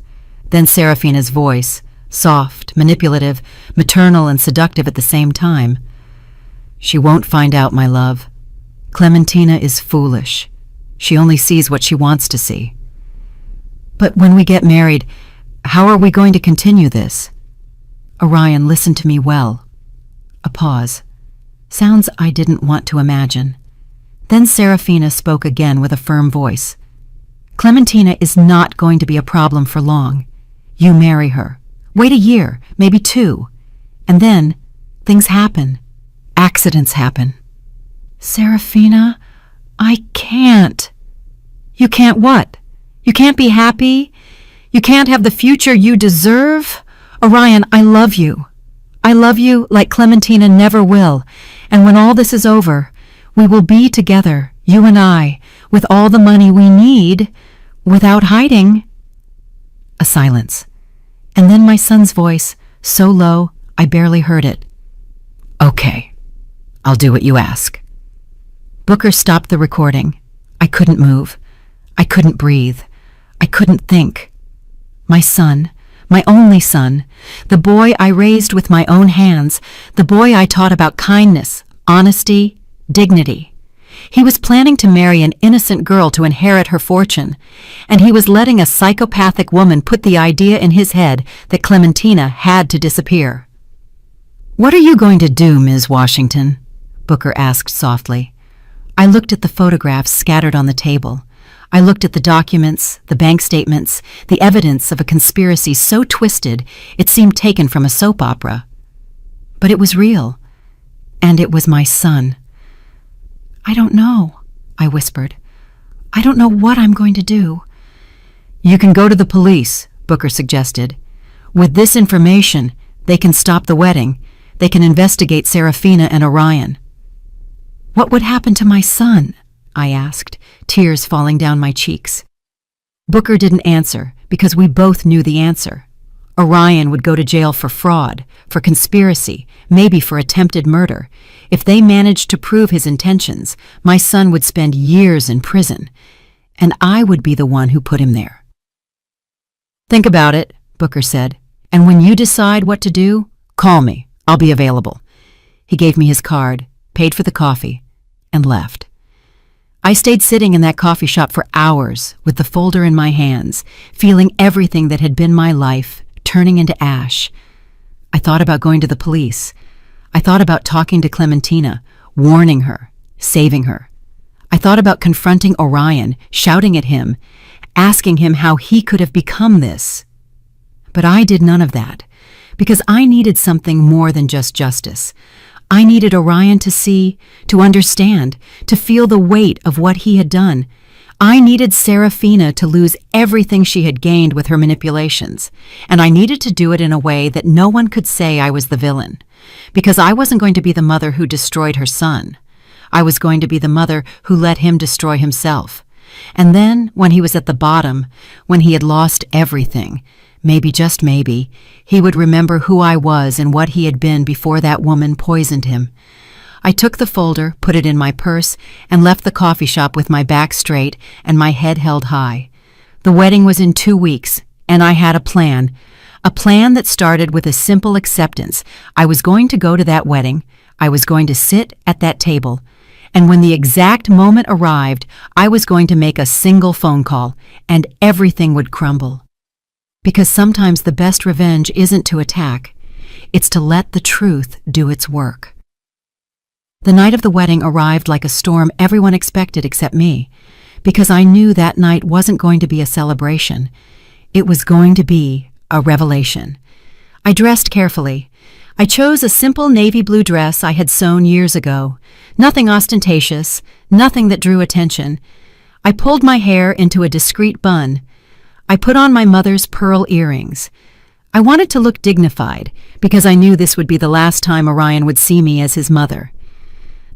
Then Serafina's voice, soft, manipulative, maternal, and seductive at the same time. She won't find out, my love. Clementina is foolish. She only sees what she wants to see. But when we get married, how are we going to continue this? Orion, listen to me well. A pause. Sounds I didn't want to imagine. Then Serafina spoke again with a firm voice. Clementina is not going to be a problem for long. You marry her. Wait a year, maybe 2. And then, things happen. Accidents happen. Serafina, I can't. You can't what? You can't be happy? You can't have the future you deserve? Orion, I love you. I love you like Clementina never will. And when all this is over, we will be together, you and I, with all the money we need, without hiding. A silence. And then my son's voice, so low I barely heard it. Okay, I'll do what you ask. Booker stopped the recording. I couldn't move. I couldn't breathe. I couldn't think. My son, my only son, the boy I raised with my own hands, the boy I taught about kindness, honesty, dignity. He was planning to marry an innocent girl to inherit her fortune, and he was letting a psychopathic woman put the idea in his head that Clementina had to disappear. "What are you going to do, Ms. Washington?" Booker asked softly. I looked at the photographs scattered on the table. I looked at the documents, the bank statements, the evidence of a conspiracy so twisted it seemed taken from a soap opera. But it was real, and it was my son. "I don't know," I whispered. "I don't know what I'm going to do." "You can go to the police," Booker suggested. "With this information, they can stop the wedding. They can investigate Serafina and Orion." "What would happen to my son?" I asked, tears falling down my cheeks. Booker didn't answer because we both knew the answer. Orion would go to jail for fraud, for conspiracy, maybe for attempted murder. If they managed to prove his intentions, my son would spend years in prison, and I would be the one who put him there. "Think about it," Booker said, "and when you decide what to do, call me. I'll be available." He gave me his card, paid for the coffee, and left. I stayed sitting in that coffee shop for hours with the folder in my hands, feeling everything that had been my life turning into ash. I thought about going to the police. I thought about talking to Clementina, warning her, saving her. I thought about confronting Orion, shouting at him, asking him how he could have become this. But I did none of that, because I needed something more than just justice. I needed Orion to see, to understand, to feel the weight of what he had done. I needed Serafina to lose everything she had gained with her manipulations, and I needed to do it in a way that no one could say I was the villain, because I wasn't going to be the mother who destroyed her son. I was going to be the mother who let him destroy himself. And then, when he was at the bottom, when he had lost everything, maybe, just maybe, he would remember who I was and what he had been before that woman poisoned him. I took the folder, put it in my purse, and left the coffee shop with my back straight and my head held high. The wedding was in 2 weeks, and I had a plan that started with a simple acceptance. I was going to go to that wedding, I was going to sit at that table, and when the exact moment arrived, I was going to make a single phone call, and everything would crumble. Because sometimes the best revenge isn't to attack, it's to let the truth do its work. The night of the wedding arrived like a storm everyone expected except me, because I knew that night wasn't going to be a celebration. It was going to be a revelation. I dressed carefully. I chose a simple navy blue dress I had sewn years ago. Nothing ostentatious, nothing that drew attention. I pulled my hair into a discreet bun. I put on my mother's pearl earrings. I wanted to look dignified because I knew this would be the last time Orion would see me as his mother.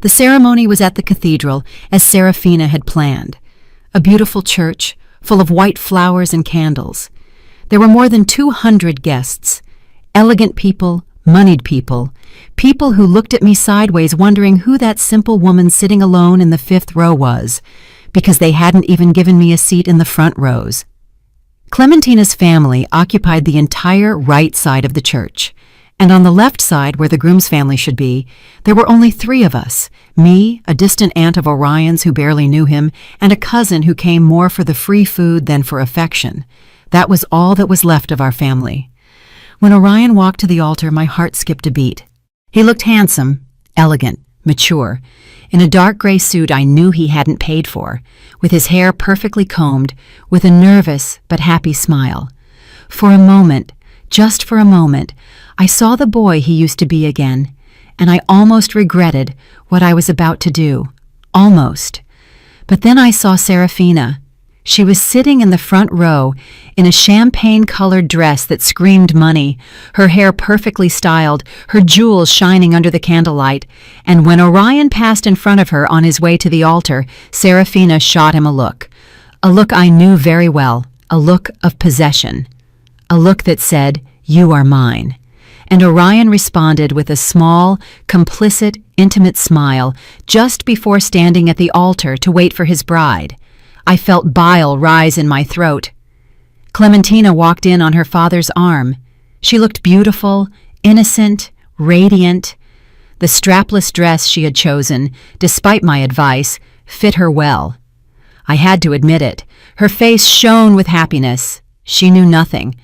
The ceremony was at the cathedral as Serafina had planned. A beautiful church full of white flowers and candles. There were more than 200 guests. Elegant people, moneyed people, people who looked at me sideways wondering who that simple woman sitting alone in the 5th row was, because they hadn't even given me a seat in the front rows. Clementina's family occupied the entire right side of the church, and on the left side, where the groom's family should be, there were only 3 of us, me, a distant aunt of Orion's who barely knew him, and a cousin who came more for the free food than for affection. That was all that was left of our family. When Orion walked to the altar, my heart skipped a beat. He looked handsome, elegant, mature, in a dark gray suit I knew he hadn't paid for, with his hair perfectly combed, with a nervous but happy smile. For a moment, just for a moment, I saw the boy he used to be again, and I almost regretted what I was about to do. Almost. But then I saw Serafina. She was sitting in the front row in a champagne-colored dress that screamed money, her hair perfectly styled, her jewels shining under the candlelight, and when Orion passed in front of her on his way to the altar, Serafina shot him a look I knew very well, a look of possession, a look that said, "You are mine." And Orion responded with a small, complicit, intimate smile just before standing at the altar to wait for his bride. I felt bile rise in my throat. Clementina walked in on her father's arm. She looked beautiful, innocent, radiant. The strapless dress she had chosen, despite my advice, fit her well. I had to admit it. Her face shone with happiness. She knew nothing.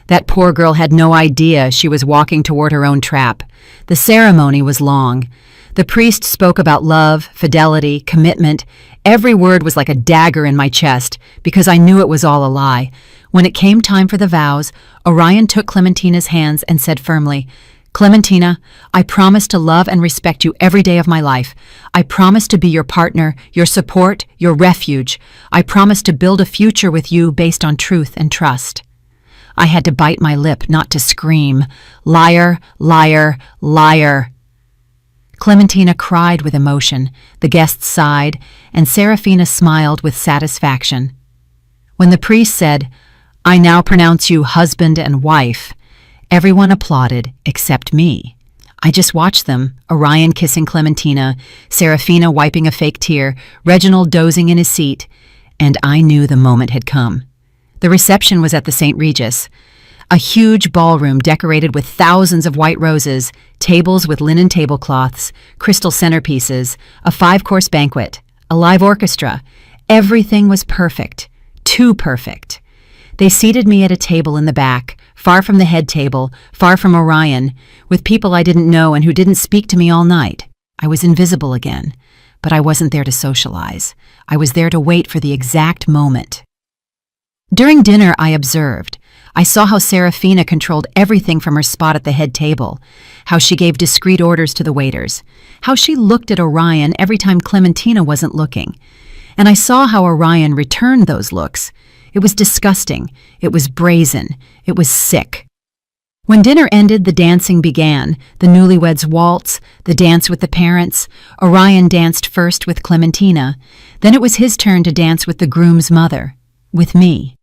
That poor girl had no idea she was walking toward her own trap. The ceremony was long. The priest spoke about love, fidelity, commitment. Every word was like a dagger in my chest, because I knew it was all a lie. When it came time for the vows, Orion took Clementina's hands and said firmly, "Clementina, I promise to love and respect you every day of my life. I promise to be your partner, your support, your refuge. I promise to build a future with you based on truth and trust." I had to bite my lip not to scream, "Liar, liar, liar." Clementina cried with emotion, the guests sighed, and Serafina smiled with satisfaction. When the priest said, "I now pronounce you husband and wife," everyone applauded except me. I just watched them, Orion kissing Clementina, Serafina wiping a fake tear, Reginald dozing in his seat, and I knew the moment had come. The reception was at the St. Regis, a huge ballroom decorated with thousands of white roses, tables with linen tablecloths, crystal centerpieces, a 5-course banquet, a live orchestra. Everything was perfect, too perfect. They seated me at a table in the back, far from the head table, far from Orion, with people I didn't know and who didn't speak to me all night. I was invisible again, but I wasn't there to socialize. I was there to wait for the exact moment. During dinner, I observed. I saw how Serafina controlled everything from her spot at the head table, how she gave discreet orders to the waiters, how she looked at Orion every time Clementina wasn't looking. And I saw how Orion returned those looks. It was disgusting. It was brazen. It was sick. When dinner ended, the dancing began, the newlyweds' waltz, the dance with the parents. Orion danced first with Clementina. Then it was his turn to dance with the groom's mother, with me.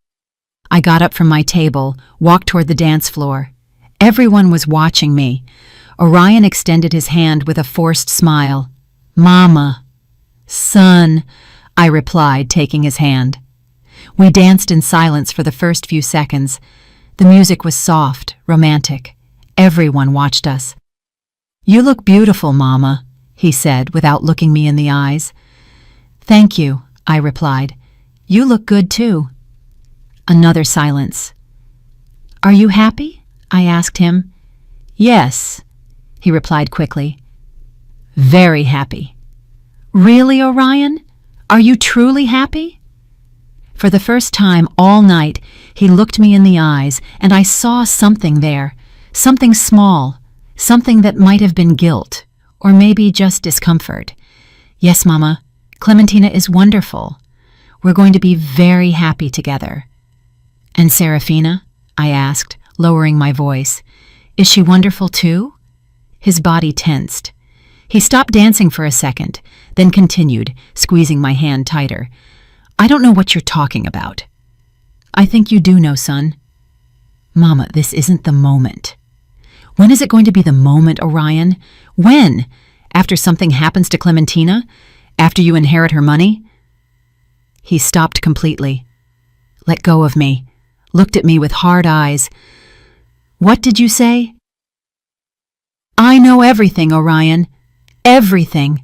I got up from my table, walked toward the dance floor. Everyone was watching me. Orion extended his hand with a forced smile. "Mama." "Son," I replied, taking his hand. We danced in silence for the first few seconds. The music was soft, romantic. Everyone watched us. "You look beautiful, Mama," he said without looking me in the eyes. "Thank you," I replied. "You look good too." Another silence. "Are you happy?" I asked him. "Yes," he replied quickly. "Very happy." "Really, Orion? Are you truly happy?" For the first time all night, he looked me in the eyes, and I saw something there, something small, something that might have been guilt, or maybe just discomfort. "Yes, Mama, Clementina is wonderful. We're going to be very happy together." "And Serafina?" I asked, lowering my voice. "Is she wonderful too?" His body tensed. He stopped dancing for a second, then continued, squeezing my hand tighter. "I don't know what you're talking about." "I think you do know, son." "Mama, this isn't the moment." "When is it going to be the moment, Orion? When? After something happens to Clementina? After you inherit her money?" He stopped completely. Let go of me. Looked at me with hard eyes. "What did you say?" "I know everything, Orion. Everything."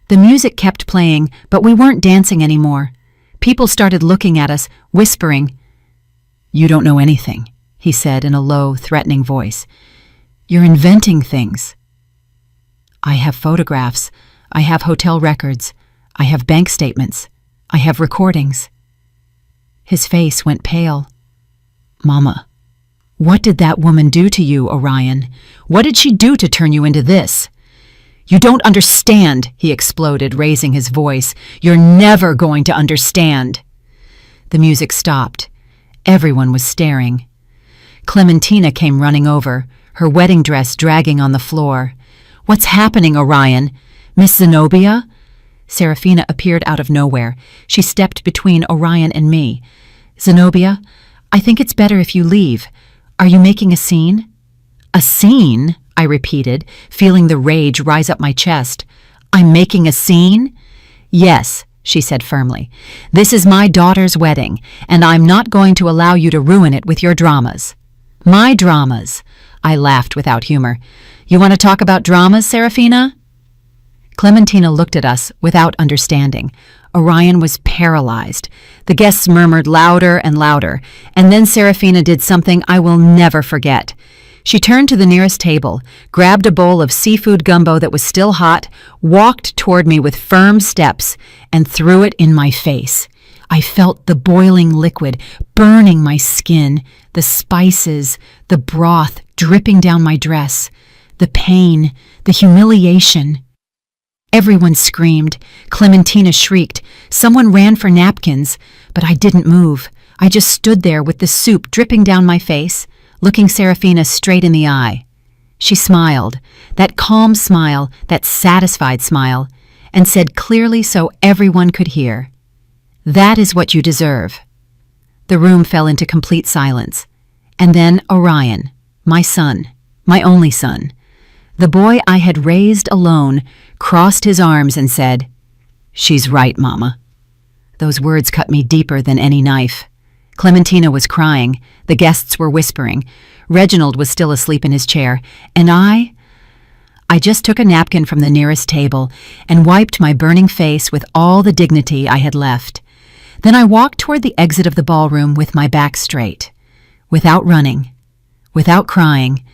The music kept playing, but we weren't dancing anymore. People started looking at us, whispering. "You don't know anything," he said in a low, threatening voice. "You're inventing things." "I have photographs. I have hotel records. I have bank statements. I have recordings." His face went pale. "Mama, what did that woman do to you, Orion? What did she do to turn you into this?" "You don't understand," he exploded, raising his voice. "You're never going to understand." The music stopped. Everyone was staring. Clementina came running over, her wedding dress dragging on the floor. "What's happening, Orion? Miss Zenobia?" Serafina appeared out of nowhere. She stepped between Orion and me. "Zenobia, I think it's better if you leave. Are you making a scene?" "A scene?" I repeated, feeling the rage rise up my chest. "I'm making a scene?" "Yes," she said firmly. "This is my daughter's wedding, and I'm not going to allow you to ruin it with your dramas." "My dramas?" I laughed without humor. "You want to talk about dramas, Serafina?" Clementina looked at us without understanding. Orion was paralyzed. The guests murmured louder and louder, and then Serafina did something I will never forget. She turned to the nearest table, grabbed a bowl of seafood gumbo that was still hot, walked toward me with firm steps, and threw it in my face. I felt the boiling liquid burning my skin, the spices, the broth dripping down my dress, the pain, the humiliation. Everyone screamed. Clementina shrieked. Someone ran for napkins, but I didn't move. I just stood there with the soup dripping down my face, looking Serafina straight in the eye. She smiled, that calm smile, that satisfied smile, and said clearly so everyone could hear, "That is what you deserve." The room fell into complete silence. And then Orion, my son, my only son, the boy I had raised alone, crossed his arms and said, "She's right, Mama." Those words cut me deeper than any knife. Clementina was crying, the guests were whispering, Reginald was still asleep in his chair, and I just took a napkin from the nearest table and wiped my burning face with all the dignity I had left. Then I walked toward the exit of the ballroom with my back straight, without running, without crying,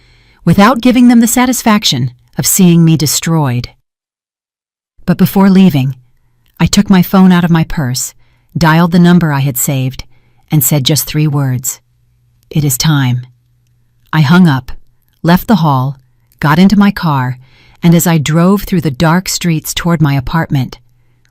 without giving them the satisfaction of seeing me destroyed. But before leaving, I took my phone out of my purse, dialed the number I had saved, and said just 3 words. "It is time." I hung up, left the hall, got into my car, and as I drove through the dark streets toward my apartment,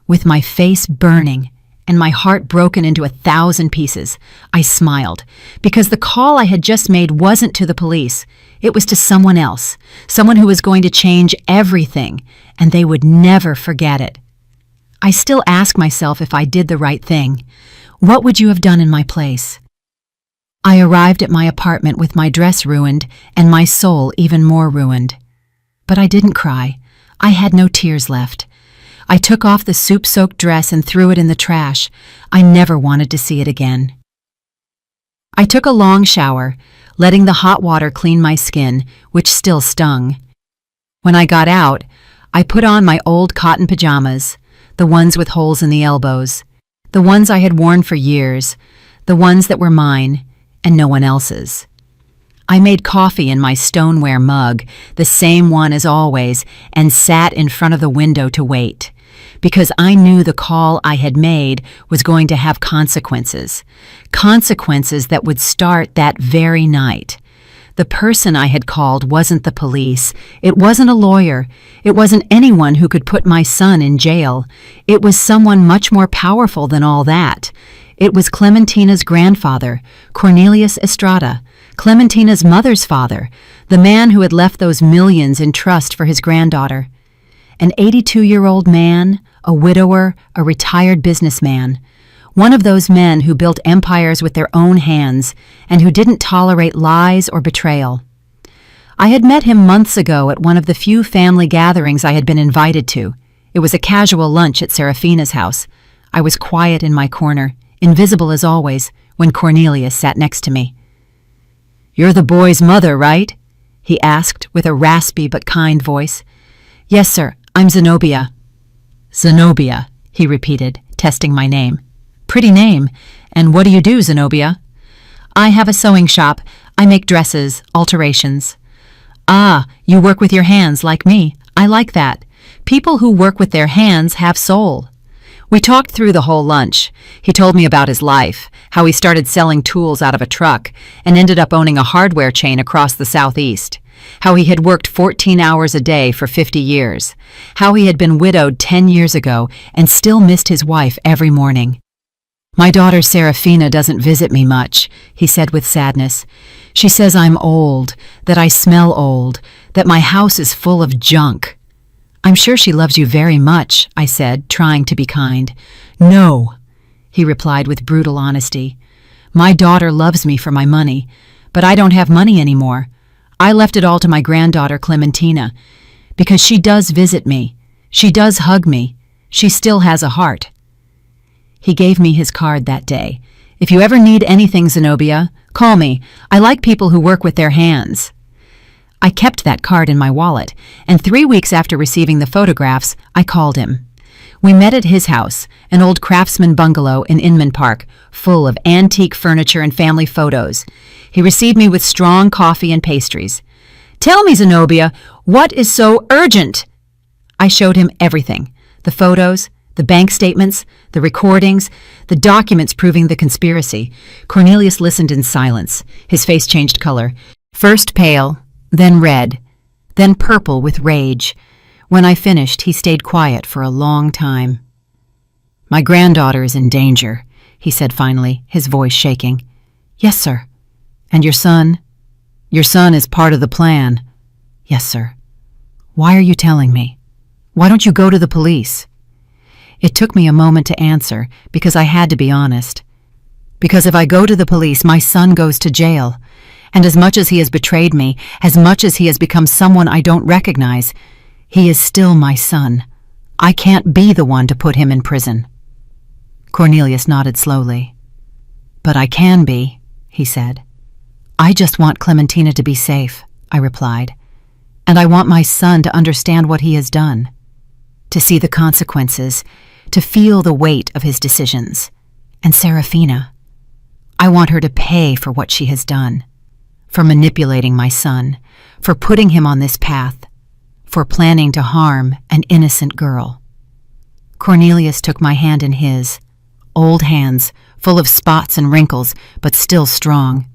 with my face burning and my heart broken into 1,000 pieces, I smiled, because the call I had just made wasn't to the police. It was to someone else, someone who was going to change everything, and they would never forget it. I still ask myself if I did the right thing. What would you have done in my place? I arrived at my apartment with my dress ruined and my soul even more ruined. But I didn't cry. I had no tears left. I took off the soup-soaked dress and threw it in the trash. I never wanted to see it again. I took a long shower, letting the hot water clean my skin, which still stung. When I got out, I put on my old cotton pajamas, the ones with holes in the elbows, the ones I had worn for years, the ones that were mine and no one else's. I made coffee in my stoneware mug, the same one as always, and sat in front of the window to wait, because I knew the call I had made was going to have consequences, consequences that would start that very night. The person I had called wasn't the police. It wasn't a lawyer. It wasn't anyone who could put my son in jail. It was someone much more powerful than all that. It was Clementina's grandfather, Cornelius Estrada, Clementina's mother's father, the man who had left those millions in trust for his granddaughter. An 82-year-old man, a widower, a retired businessman. One of those men who built empires with their own hands and who didn't tolerate lies or betrayal. I had met him months ago at one of the few family gatherings I had been invited to. It was a casual lunch at Serafina's house. I was quiet in my corner, invisible as always, when Cornelius sat next to me. "You're the boy's mother, right?" he asked with a raspy but kind voice. "Yes, sir, I'm Zenobia." "Zenobia," he repeated, testing my name. "Pretty name. And what do you do, Zenobia?" "I have a sewing shop. I make dresses, alterations." "Ah, you work with your hands like me. I like that. People who work with their hands have soul." We talked through the whole lunch. He told me about his life, how he started selling tools out of a truck and ended up owning a hardware chain across the Southeast, how he had worked 14 hours a day for 50 years, how he had been widowed 10 years ago and still missed his wife every morning. "My daughter Serafina doesn't visit me much," he said with sadness. "She says I'm old, that I smell old, that my house is full of junk." "I'm sure she loves you very much," I said, trying to be kind. "No," he replied with brutal honesty. "My daughter loves me for my money, but I don't have money anymore. I left it all to my granddaughter Clementina, because she does visit me. She does hug me. She still has a heart." He gave me his card that day. "If you ever need anything, Zenobia, call me. I like people who work with their hands." I kept that card in my wallet, and 3 weeks after receiving the photographs, I called him. We met at his house, an old craftsman bungalow in Inman Park, full of antique furniture and family photos. He received me with strong coffee and pastries. "Tell me, Zenobia, what is so urgent?" I showed him everything: the photos, the bank statements, the recordings, the documents proving the conspiracy. Cornelius listened in silence. His face changed color, first pale, then red, then purple with rage. When I finished, he stayed quiet for a long time. "My granddaughter is in danger," he said finally, his voice shaking. "Yes, sir." "And your son?" "Your son is part of the plan." "Yes, sir." "Why are you telling me? Why don't you go to the police?" It took me a moment to answer, because I had to be honest. Because if I go to the police, my son goes to jail. And as much as he has betrayed me, as much as he has become someone I don't recognize, he is still my son. I can't be the one to put him in prison. Cornelius nodded slowly. "But I can be," he said. "I just want Clementina to be safe," I replied. "And I want my son to understand what he has done, to see the consequences, to feel the weight of his decisions. And Serafina, I want her to pay for what she has done, for manipulating my son, for putting him on this path, for planning to harm an innocent girl." Cornelius took my hand in his, old hands, full of spots and wrinkles, but still strong.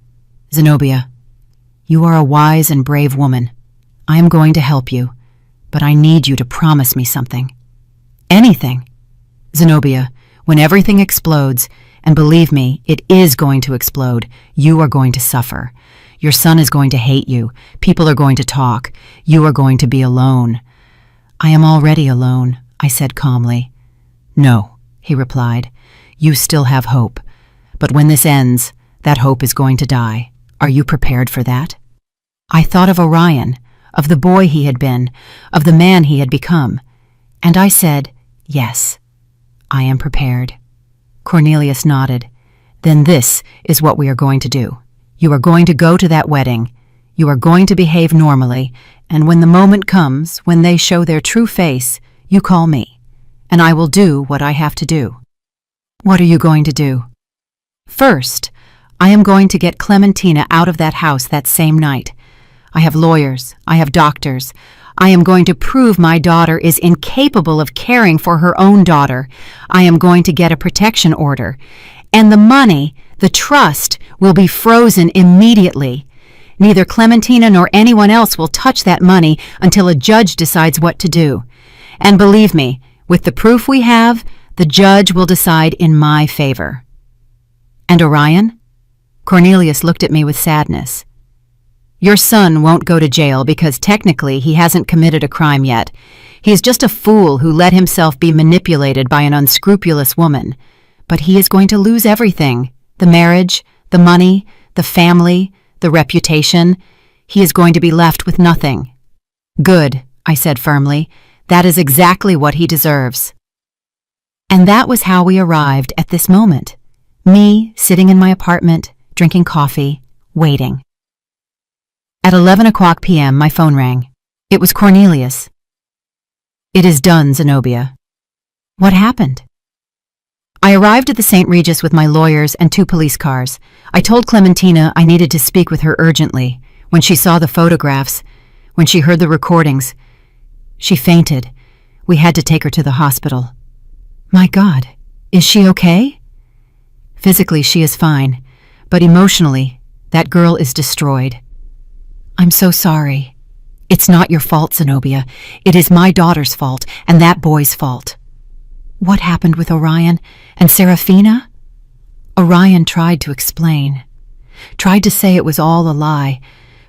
"Zenobia, you are a wise and brave woman. I am going to help you, but I need you to promise me something." "Anything." "Zenobia, when everything explodes, and believe me, it is going to explode, you are going to suffer. Your son is going to hate you. People are going to talk. You are going to be alone." "I am already alone," I said calmly. "No," he replied. "You still have hope. But when this ends, that hope is going to die. Are you prepared for that?" I thought of Orion, of the boy he had been, of the man he had become. And I said, "Yes, I am prepared." Cornelius nodded. "Then this is what we are going to do. You are going to go to that wedding. You are going to behave normally, and when the moment comes, when they show their true face, you call me, and I will do what I have to do." "What are you going to do?" "First, I am going to get Clementina out of that house that same night. I have lawyers. I have doctors. I am going to prove my daughter is incapable of caring for her own daughter. I am going to get a protection order. And the money, the trust, will be frozen immediately. Neither Clementina nor anyone else will touch that money until a judge decides what to do. And believe me, with the proof we have, the judge will decide in my favor." "And Orion?" Cornelius looked at me with sadness. "Your son won't go to jail because technically he hasn't committed a crime yet. He is just a fool who let himself be manipulated by an unscrupulous woman. But he is going to lose everything: the marriage, the money, the family, the reputation. He is going to be left with nothing." "Good," I said firmly. "That is exactly what he deserves." And that was how we arrived at this moment. Me sitting in my apartment, drinking coffee, waiting. At 11 p.m., my phone rang. It was Cornelius. "It is done, Zenobia." "What happened?" "I arrived at the St. Regis with my lawyers and 2 police cars. I told Clementina I needed to speak with her urgently. When she saw the photographs, when she heard the recordings, she fainted. We had to take her to the hospital." "My God, is she okay?" "Physically, she is fine, but emotionally, that girl is destroyed." "I'm so sorry. It's not your fault, Zenobia. It is my daughter's fault and that boy's fault." "What happened with Orion and Serafina?" Orion tried to explain, tried to say it was all a lie,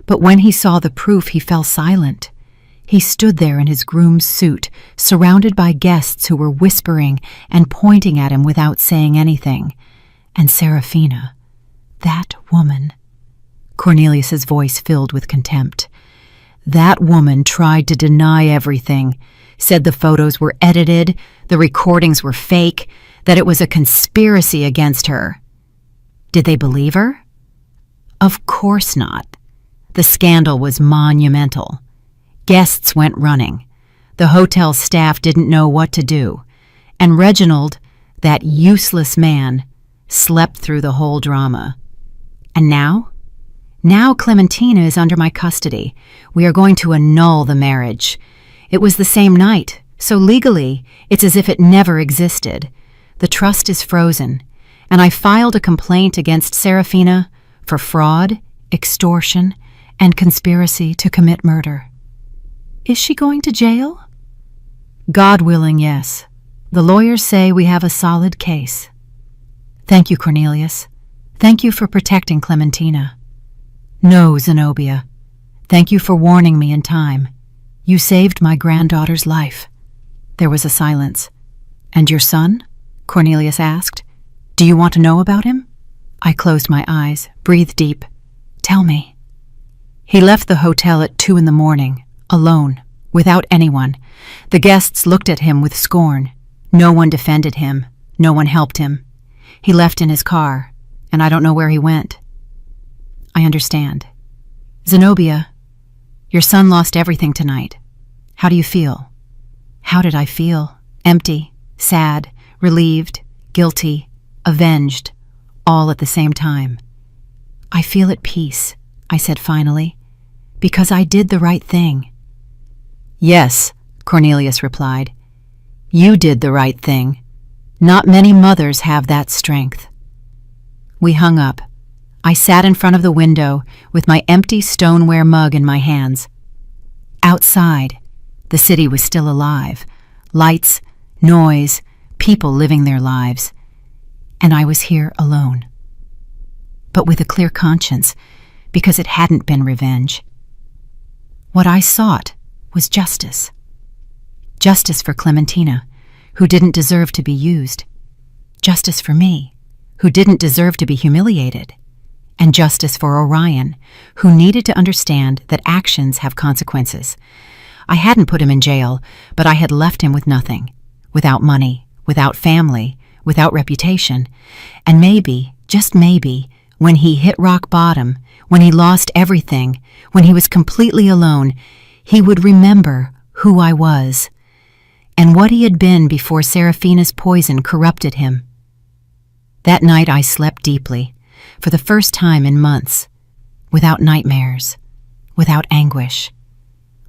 but when he saw the proof, he fell silent. He stood there in his groom's suit, surrounded by guests who were whispering and pointing at him without saying anything. And Serafina, that woman. Cornelius's voice filled with contempt. That woman tried to deny everything, said the photos were edited, the recordings were fake, that it was a conspiracy against her. Did they believe her? Of course not. The scandal was monumental. Guests went running. The hotel staff didn't know what to do. And Reginald, that useless man, slept through the whole drama. And now? Now Clementina is under my custody. We are going to annul the marriage. It was the same night, so legally, it's as if it never existed. The trust is frozen, and I filed a complaint against Serafina for fraud, extortion, and conspiracy to commit murder. Is she going to jail? God willing, yes. The lawyers say we have a solid case. Thank you, Cornelius. Thank you for protecting Clementina. No, Zenobia. Thank you for warning me in time. You saved my granddaughter's life. There was a silence. And your son? Cornelius asked. Do you want to know about him? I closed my eyes, breathed deep. Tell me. He left the hotel at 2 a.m, alone, without anyone. The guests looked at him with scorn. No one defended him. No one helped him. He left in his car, and I don't know where he went. I understand. Zenobia, your son lost everything tonight. How do you feel? How did I feel? Empty, sad, relieved, guilty, avenged, all at the same time. I feel at peace, I said finally, because I did the right thing. Yes, Cornelius replied. You did the right thing. Not many mothers have that strength. We hung up. I sat in front of the window with my empty stoneware mug in my hands. Outside, the city was still alive. Lights, noise, people living their lives. And I was here alone. But with a clear conscience, because it hadn't been revenge. What I sought was justice. Justice for Clementina, who didn't deserve to be used. Justice for me, who didn't deserve to be humiliated. And justice for Orion, who needed to understand that actions have consequences. I hadn't put him in jail, but I had left him with nothing. Without money, without family, without reputation. And maybe, just maybe, when he hit rock bottom, when he lost everything, when he was completely alone, he would remember who I was, and what he had been before Serafina's poison corrupted him. That night I slept deeply, for the first time in months, without nightmares, without anguish,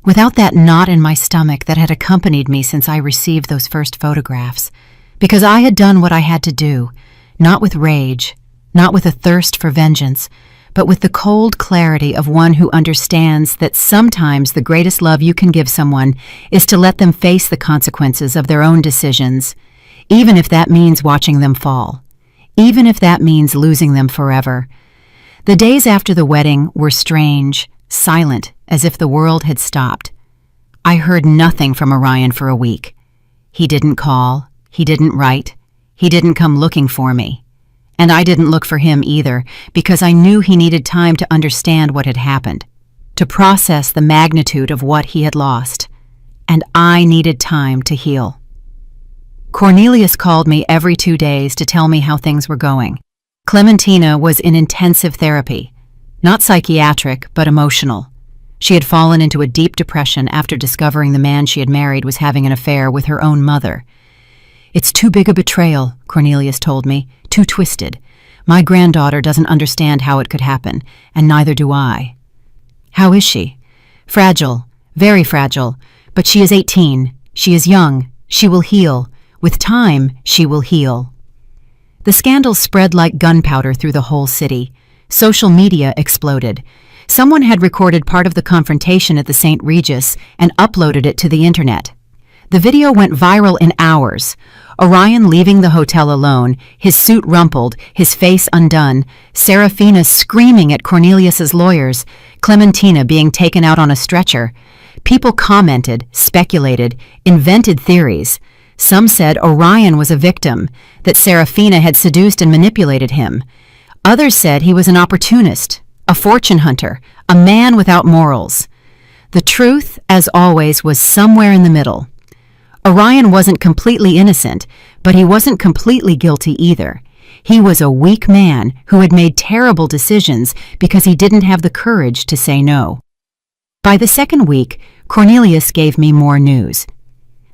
without that knot in my stomach that had accompanied me since I received those first photographs, because I had done what I had to do, not with rage, not with a thirst for vengeance, but with the cold clarity of one who understands that sometimes the greatest love you can give someone is to let them face the consequences of their own decisions, even if that means watching them fall, even if that means losing them forever. The days after the wedding were strange, silent, as if the world had stopped. I heard nothing from Orion for a week. He didn't call, he didn't write, he didn't come looking for me. And I didn't look for him either, because I knew he needed time to understand what had happened, to process the magnitude of what he had lost. And I needed time to heal. Cornelius called me every 2 days to tell me how things were going. Clementina was in intensive therapy, not psychiatric, but emotional. She had fallen into a deep depression after discovering the man she had married was having an affair with her own mother. It's too big a betrayal, Cornelius told me, too twisted. My granddaughter doesn't understand how it could happen, and neither do I. How is she? Fragile, very fragile, but she is 18. She is young. She will heal. With time, she will heal. The scandal spread like gunpowder through the whole city. Social media exploded. Someone had recorded part of the confrontation at the St. Regis and uploaded it to the internet. The video went viral in hours. Orion leaving the hotel alone, his suit rumpled, his face undone, Serafina screaming at Cornelius's lawyers, Clementina being taken out on a stretcher. People commented, speculated, invented theories. Some said Orion was a victim, that Serafina had seduced and manipulated him. Others said he was an opportunist, a fortune hunter, a man without morals. The truth, as always, was somewhere in the middle. Orion wasn't completely innocent, but he wasn't completely guilty either. He was a weak man who had made terrible decisions because he didn't have the courage to say no. By the second week, Cornelius gave me more news.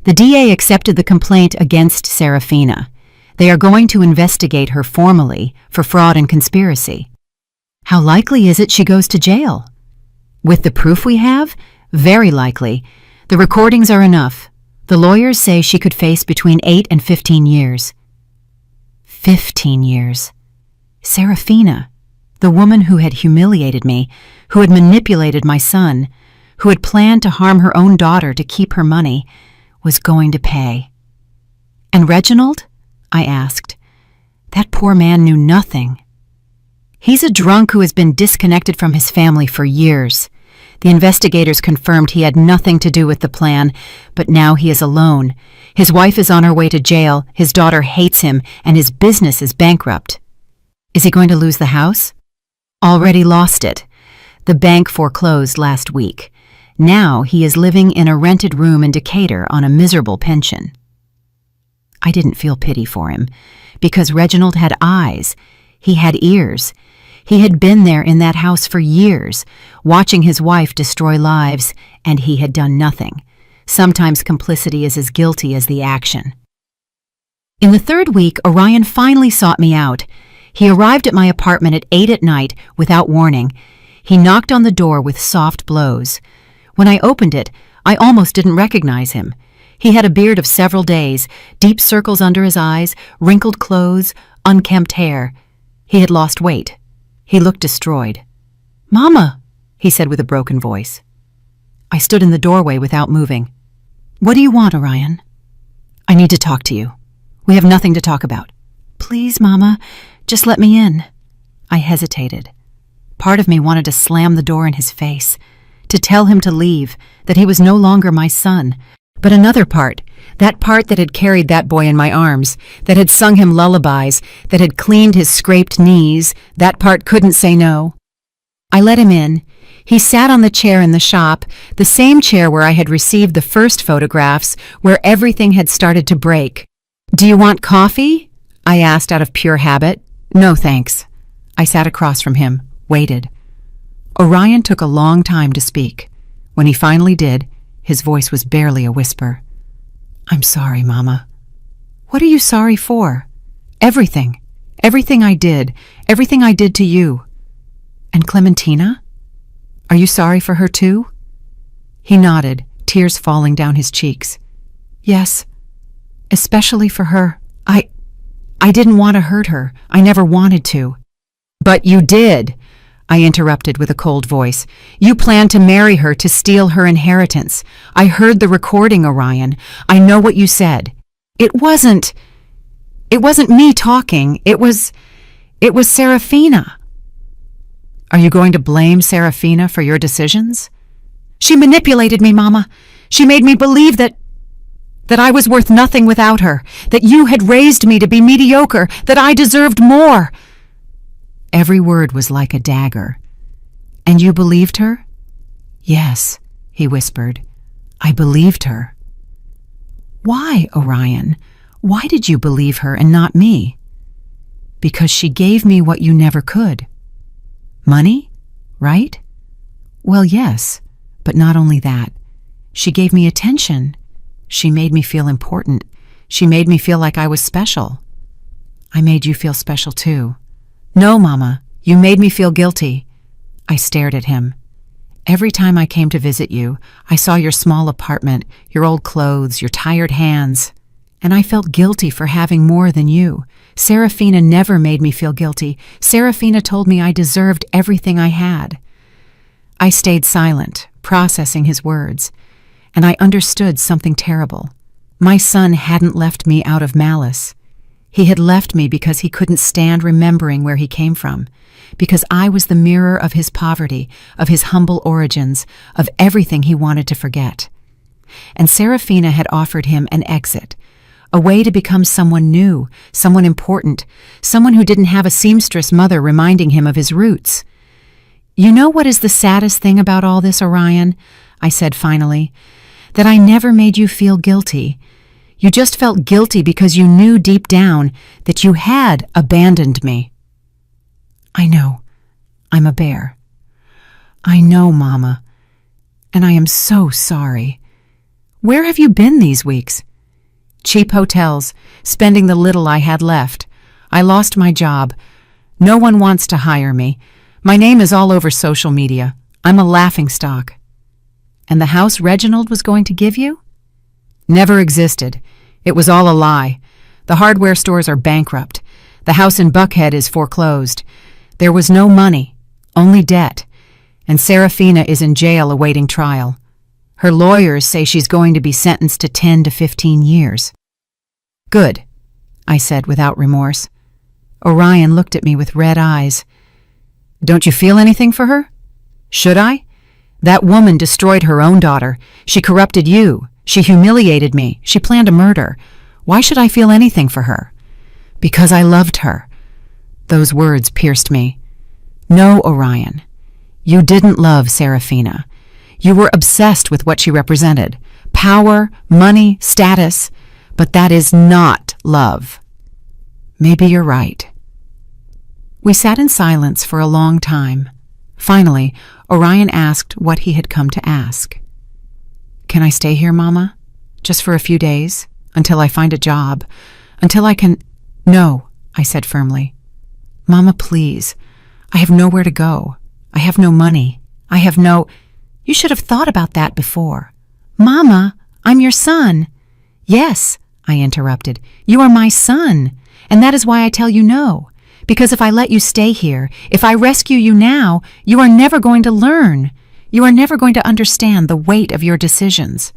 The DA accepted the complaint against Serafina. They are going to investigate her formally for fraud and conspiracy. How likely is it she goes to jail? With the proof we have, very likely. The recordings are enough. The lawyers say she could face between 8 and 15 years. 15 years. Serafina, the woman who had humiliated me, who had manipulated my son, who had planned to harm her own daughter to keep her money, was going to pay. And Reginald? I asked. That poor man knew nothing. He's a drunk who has been disconnected from his family for years. The investigators confirmed he had nothing to do with the plan, but now he is alone. His wife is on her way to jail, his daughter hates him, and his business is bankrupt. Is he going to lose the house? Already lost it. The bank foreclosed last week. Now he is living in a rented room in Decatur on a miserable pension. I didn't feel pity for him, because Reginald had eyes. He had ears. He had been there in that house for years, watching his wife destroy lives, and he had done nothing. Sometimes complicity is as guilty as the action. In the third week, Orion finally sought me out. He arrived at my apartment at 8 at night without warning. He knocked on the door with soft blows. When I opened it, I almost didn't recognize him. He had a beard of several days, deep circles under his eyes, wrinkled clothes, unkempt hair. He had lost weight. He looked destroyed. "Mama," he said with a broken voice. I stood in the doorway without moving. "What do you want, Orion?" "I need to talk to you. We have nothing to talk about." "Please, Mama, just let me in." I hesitated. Part of me wanted to slam the door in his face, to tell him to leave, that he was no longer my son. But another part, that part that had carried that boy in my arms, that had sung him lullabies, that had cleaned his scraped knees, that part couldn't say no. I let him in. He sat on the chair in the shop, the same chair where I had received the first photographs, where everything had started to break. "Do you want coffee?" I asked out of pure habit. "No, thanks." I sat across from him, waited. Orion took a long time to speak. When he finally did, his voice was barely a whisper. "I'm sorry, Mama." "What are you sorry for?" "Everything. Everything I did. Everything I did to you." "And Clementina? Are you sorry for her too?" He nodded, tears falling down his cheeks. "Yes, especially for her. I didn't want to hurt her. I never wanted to." "But you did," I interrupted with a cold voice. "You planned to marry her to steal her inheritance. I heard the recording, Orion. I know what you said. It wasn't me talking. It was Serafina." "Are you going to blame Serafina for your decisions?" "She manipulated me, Mama. She made me believe that I was worth nothing without her, that you had raised me to be mediocre, that I deserved more." Every word was like a dagger. "And you believed her?" "Yes," he whispered. "I believed her." "Why, Orion? Why did you believe her and not me?" "Because she gave me what you never could." "Money, right?" "Well, yes, but not only that. She gave me attention. She made me feel important. She made me feel like I was special." "I made you feel special too." "No, Mama, you made me feel guilty." I stared at him. "Every time I came to visit you, I saw your small apartment, your old clothes, your tired hands, and I felt guilty for having more than you. Serafina never made me feel guilty. Serafina told me I deserved everything I had." I stayed silent, processing his words, and I understood something terrible. My son hadn't left me out of malice. He had left me because he couldn't stand remembering where he came from, because I was the mirror of his poverty, of his humble origins, of everything he wanted to forget. And Serafina had offered him an exit, a way to become someone new, someone important, someone who didn't have a seamstress mother reminding him of his roots. "You know what is the saddest thing about all this, Orion?" I said finally. "That I never made you feel guilty. You just felt guilty because you knew deep down that you had abandoned me. I know. I'm a bear. I know, Mama. And I am so sorry. Where have you been these weeks? Cheap hotels, spending the little I had left. I lost my job. No one wants to hire me. My name is all over social media. I'm a laughingstock. And the house Reginald was going to give you? Never existed. It was all a lie. The hardware stores are bankrupt. The house in Buckhead is foreclosed. There was no money, only debt. And Serafina is in jail awaiting trial. Her lawyers say she's going to be sentenced to 10 to 15 years. Good, I said without remorse. Orion looked at me with red eyes. Don't you feel anything for her? Should I? That woman destroyed her own daughter. She corrupted you. She humiliated me. She planned a murder. Why should I feel anything for her? Because I loved her. Those words pierced me. No, Orion. You didn't love Serafina. You were obsessed with what she represented. Power, money, status. But that is not love. Maybe you're right. We sat in silence for a long time. Finally, Orion asked what he had come to ask. Can I stay here, Mama? Just for a few days? Until I find a job? Until I can— No, I said firmly. Mama, please. I have nowhere to go. I have no money. I have no— You should have thought about that before. Mama, I'm your son. Yes, I interrupted. You are my son. And that is why I tell you no. Because if I let you stay here, if I rescue you now, you are never going to learn. You are never going to understand the weight of your decisions.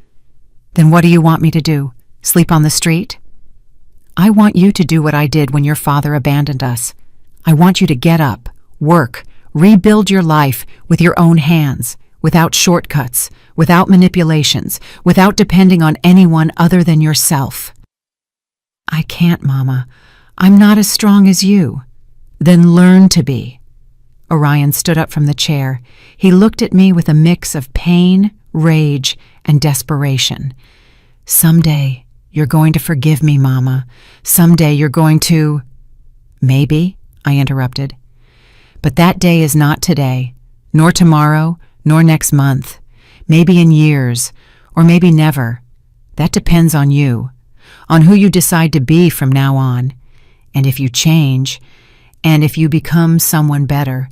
Then what do you want me to do? Sleep on the street? I want you to do what I did when your father abandoned us. I want you to get up, work, rebuild your life with your own hands, without shortcuts, without manipulations, without depending on anyone other than yourself. I can't, Mama. I'm not as strong as you. Then learn to be. Orion stood up from the chair. He looked at me with a mix of pain, rage, and desperation. Someday, you're going to forgive me, Mama. Someday you're going to— Maybe, I interrupted. But that day is not today, nor tomorrow, nor next month. Maybe in years, or maybe never. That depends on you, on who you decide to be from now on. And if you change, and if you become someone better,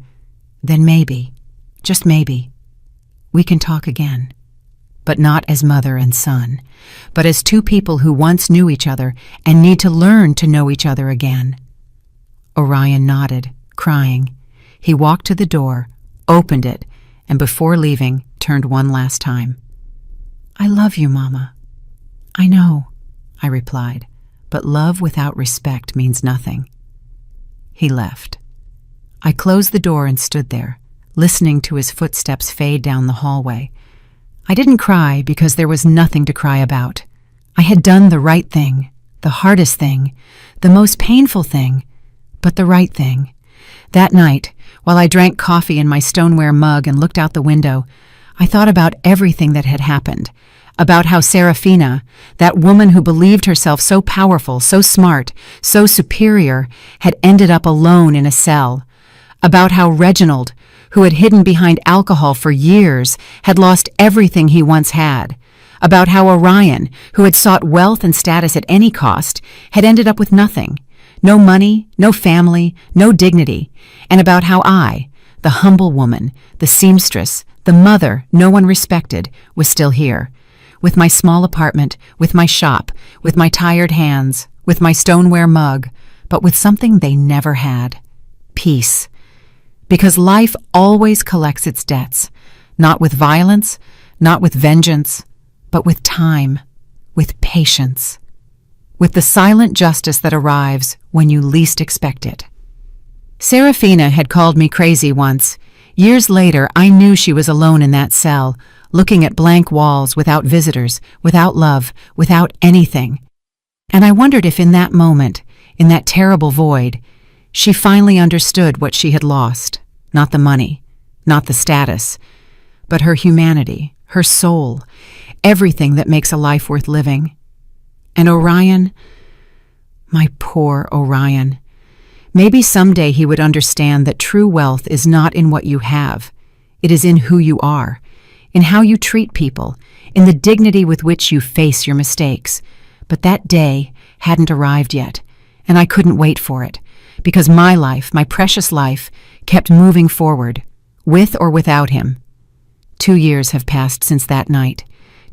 then maybe, just maybe, we can talk again. But not as mother and son, but as two people who once knew each other and need to learn to know each other again. Orion nodded, crying. He walked to the door, opened it, and before leaving, turned one last time. I love you, Mama. I know, I replied, but love without respect means nothing. He left. I closed the door and stood there, listening to his footsteps fade down the hallway. I didn't cry because there was nothing to cry about. I had done the right thing, the hardest thing, the most painful thing, but the right thing. That night, while I drank coffee in my stoneware mug and looked out the window, I thought about everything that had happened, about how Serafina, that woman who believed herself so powerful, so smart, so superior, had ended up alone in a cell, about how Reginald, who had hidden behind alcohol for years, had lost everything he once had, about how Orion, who had sought wealth and status at any cost, had ended up with nothing, no money, no family, no dignity, and about how I, the humble woman, the seamstress, the mother no one respected, was still here, with my small apartment, with my shop, with my tired hands, with my stoneware mug, but with something they never had: peace. Because life always collects its debts, not with violence, not with vengeance, but with time, with patience, with the silent justice that arrives when you least expect it. Serafina had called me crazy once. Years later, I knew she was alone in that cell, looking at blank walls without visitors, without love, without anything. And I wondered if in that moment, in that terrible void, she finally understood what she had lost. Not the money, not the status, but her humanity, her soul, everything that makes a life worth living. And Orion? My poor Orion. Maybe someday he would understand that true wealth is not in what you have. It is in who you are, in how you treat people, in the dignity with which you face your mistakes. But that day hadn't arrived yet, and I couldn't wait for it, because my life, my precious life, kept moving forward, with or without him. 2 years have passed since that night.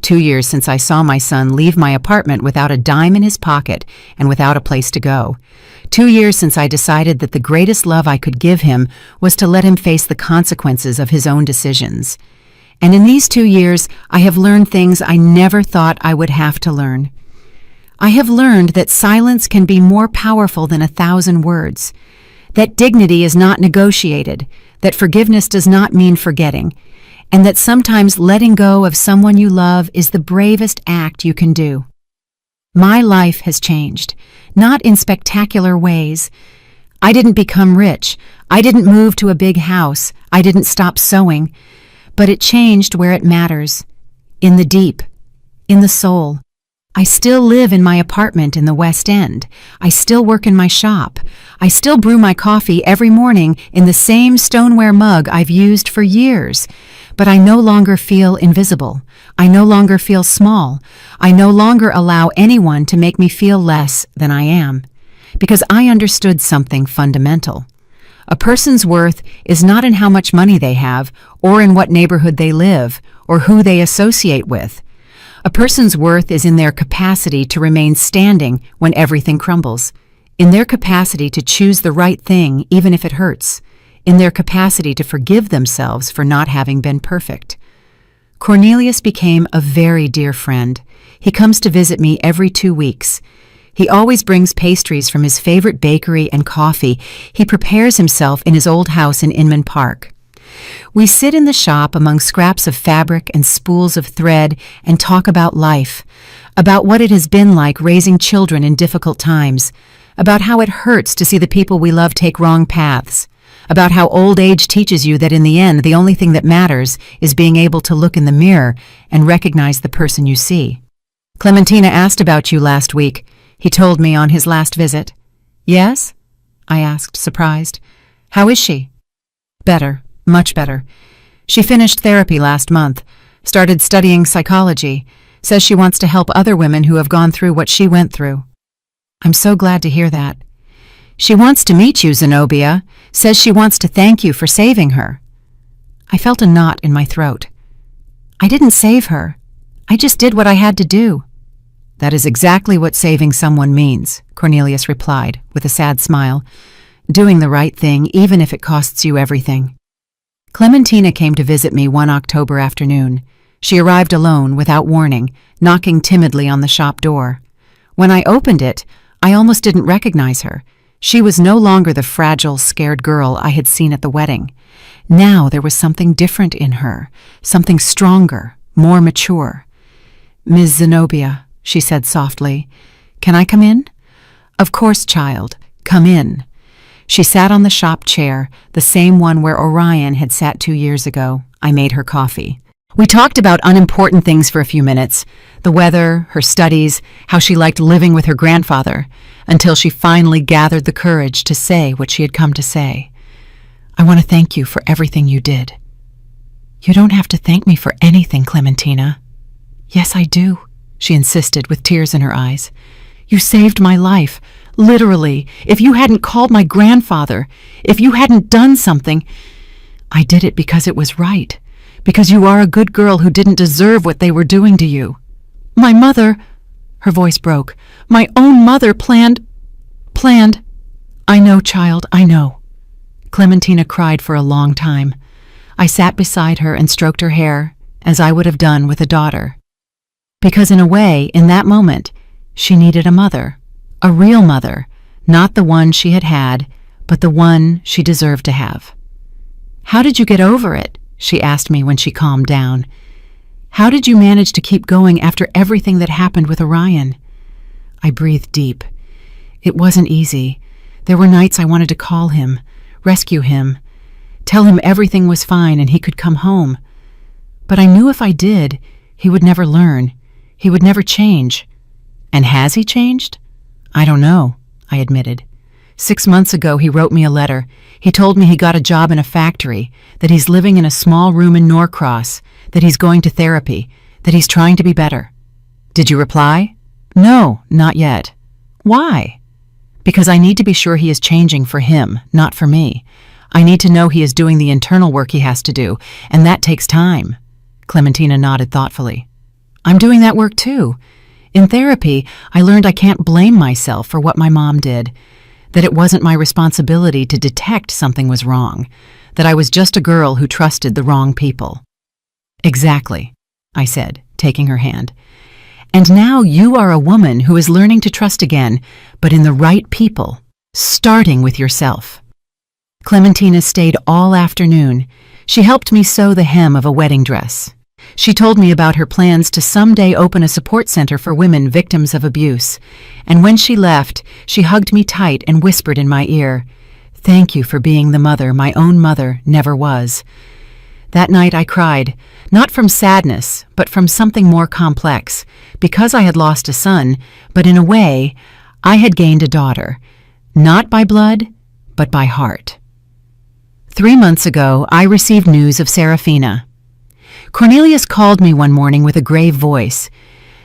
2 years since I saw my son leave my apartment without a dime in his pocket and without a place to go. 2 years since I decided that the greatest love I could give him was to let him face the consequences of his own decisions. And in these 2 years, I have learned things I never thought I would have to learn. I have learned that silence can be more powerful than 1,000 words, that dignity is not negotiated, that forgiveness does not mean forgetting, and that sometimes letting go of someone you love is the bravest act you can do. My life has changed, not in spectacular ways. I didn't become rich. I didn't move to a big house. I didn't stop sewing. But it changed where it matters, in the deep, in the soul. I still live in my apartment in the West End. I still work in my shop. I still brew my coffee every morning in the same stoneware mug I've used for years. But I no longer feel invisible. I no longer feel small. I no longer allow anyone to make me feel less than I am. Because I understood something fundamental. A person's worth is not in how much money they have, or in what neighborhood they live, or who they associate with. A person's worth is in their capacity to remain standing when everything crumbles, in their capacity to choose the right thing even if it hurts, in their capacity to forgive themselves for not having been perfect. Cornelius became a very dear friend. He comes to visit me every 2 weeks. He always brings pastries from his favorite bakery and coffee he prepares himself in his old house in Inman Park. We sit in the shop among scraps of fabric and spools of thread and talk about life, about what it has been like raising children in difficult times, about how it hurts to see the people we love take wrong paths, about how old age teaches you that in the end the only thing that matters is being able to look in the mirror and recognize the person you see. Clementina asked about you last week, he told me on his last visit. Yes? I asked, surprised. How is she? Better. Much better. She finished therapy last month, started studying psychology, says she wants to help other women who have gone through what she went through. I'm so glad to hear that. She wants to meet you, Zenobia, says she wants to thank you for saving her. I felt a knot in my throat. I didn't save her. I just did what I had to do. That is exactly what saving someone means, Cornelius replied, with a sad smile. Doing the right thing, even if it costs you everything. Clementina came to visit me one October afternoon. She arrived alone, without warning, knocking timidly on the shop door. When I opened it, I almost didn't recognize her. She was no longer the fragile, scared girl I had seen at the wedding. Now there was something different in her, something stronger, more mature. Ms. Zenobia, she said softly, can I come in? Of course, child, come in. She sat on the shop chair, the same one where Orion had sat 2 years ago. I made her coffee. We talked about unimportant things for a few minutes, the weather, her studies, how she liked living with her grandfather, until she finally gathered the courage to say what she had come to say. I want to thank you for everything you did. You don't have to thank me for anything, Clementina. Yes, I do, she insisted with tears in her eyes. You saved my life. Literally, if you hadn't called my grandfather, if you hadn't done something, I did it because it was right, because you are a good girl who didn't deserve what they were doing to you. My mother, her voice broke, my own mother planned. I know, child, I know. Clementina cried for a long time. I sat beside her and stroked her hair, as I would have done with a daughter. Because in a way, in that moment, she needed a mother. A real mother, not the one she had had, but the one she deserved to have. How did you get over it? She asked me when she calmed down. How did you manage to keep going after everything that happened with Orion? I breathed deep. It wasn't easy. There were nights I wanted to call him, rescue him, tell him everything was fine and he could come home. But I knew if I did, he would never learn. He would never change. And has he changed? I don't know, I admitted. 6 months ago, he wrote me a letter. He told me he got a job in a factory, that he's living in a small room in Norcross, that he's going to therapy, that he's trying to be better. Did you reply? No, not yet. Why? Because I need to be sure he is changing for him, not for me. I need to know he is doing the internal work he has to do, and that takes time. Clementina nodded thoughtfully. I'm doing that work too. In therapy, I learned I can't blame myself for what my mom did, that it wasn't my responsibility to detect something was wrong, that I was just a girl who trusted the wrong people. Exactly, I said, taking her hand. And now you are a woman who is learning to trust again, but in the right people, starting with yourself. Clementina stayed all afternoon. She helped me sew the hem of a wedding dress. She told me about her plans to someday open a support center for women victims of abuse. And when she left, she hugged me tight and whispered in my ear, "Thank you for being the mother my own mother never was." That night I cried, not from sadness, but from something more complex, because I had lost a son, but in a way, I had gained a daughter, not by blood, but by heart. 3 months ago, I received news of Serafina. Cornelius called me one morning with a grave voice.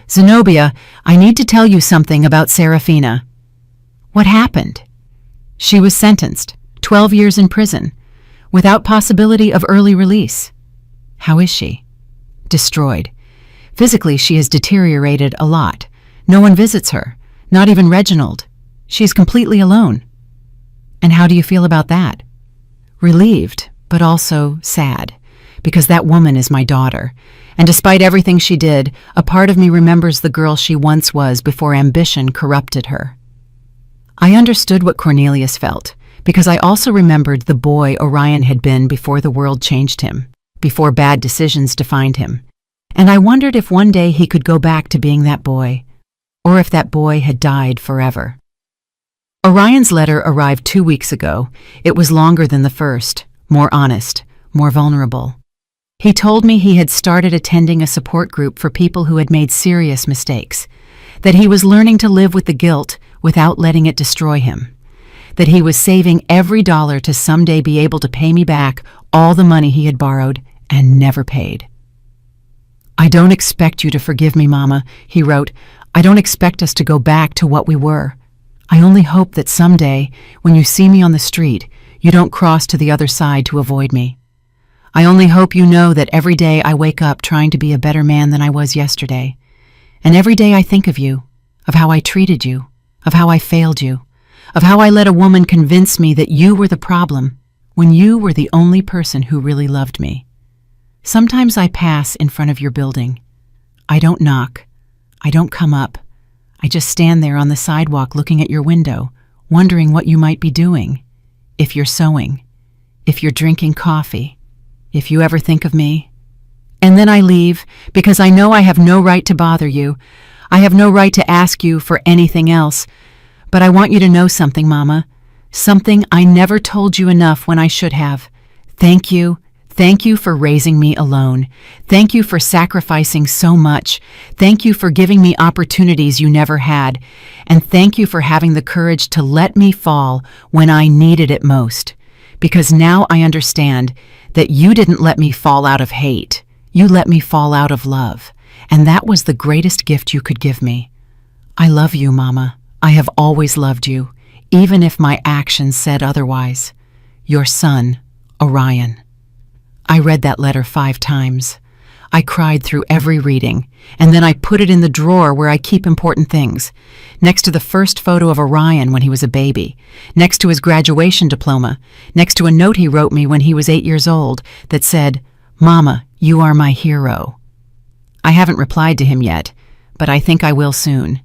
"Zenobia, I need to tell you something about Serafina." What happened? She was sentenced, 12 years in prison, without possibility of early release. How is she? Destroyed. Physically, she has deteriorated a lot. No one visits her, not even Reginald. She is completely alone. And how do you feel about that? Relieved, but also sad, because that woman is my daughter, and despite everything she did, a part of me remembers the girl she once was before ambition corrupted her. I understood what Cornelius felt, because I also remembered the boy Orion had been before the world changed him, before bad decisions defined him, and I wondered if one day he could go back to being that boy, or if that boy had died forever. Orion's letter arrived 2 weeks ago. It was longer than the first, more honest, more vulnerable. He told me he had started attending a support group for people who had made serious mistakes, that he was learning to live with the guilt without letting it destroy him, that he was saving every dollar to someday be able to pay me back all the money he had borrowed and never paid. "I don't expect you to forgive me, Mama," he wrote. "I don't expect us to go back to what we were. I only hope that someday, when you see me on the street, you don't cross to the other side to avoid me. I only hope you know that every day I wake up trying to be a better man than I was yesterday. And every day I think of you, of how I treated you, of how I failed you, of how I let a woman convince me that you were the problem when you were the only person who really loved me. Sometimes I pass in front of your building. I don't knock. I don't come up. I just stand there on the sidewalk looking at your window, wondering what you might be doing, if you're sewing, if you're drinking coffee, if you ever think of me. And then I leave because I know I have no right to bother you. I have no right to ask you for anything else. But I want you to know something, Mama. Something I never told you enough when I should have. Thank you. Thank you for raising me alone. Thank you for sacrificing so much. Thank you for giving me opportunities you never had. And thank you for having the courage to let me fall when I needed it most. Because now I understand that you didn't let me fall out of hate. You let me fall out of love. And that was the greatest gift you could give me. I love you, Mama. I have always loved you, even if my actions said otherwise. Your son, Orion. I read that letter 5 times. I cried through every reading, and then I put it in the drawer where I keep important things, next to the first photo of Orion when he was a baby, next to his graduation diploma, next to a note he wrote me when he was 8 years old that said, "Mama, you are my hero." I haven't replied to him yet, but I think I will soon,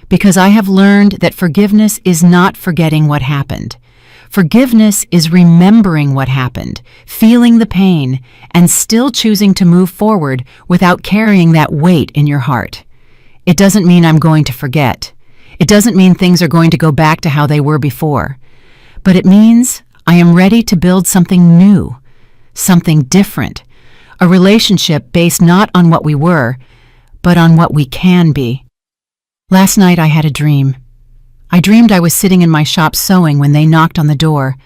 because I have learned that forgiveness is not forgetting what happened. Forgiveness is remembering what happened, feeling the pain, and still choosing to move forward without carrying that weight in your heart. It doesn't mean I'm going to forget. It doesn't mean things are going to go back to how they were before. But it means I am ready to build something new, something different, a relationship based not on what we were, but on what we can be. Last night I had a dream. I dreamed I was sitting in my shop sewing when they knocked on the door.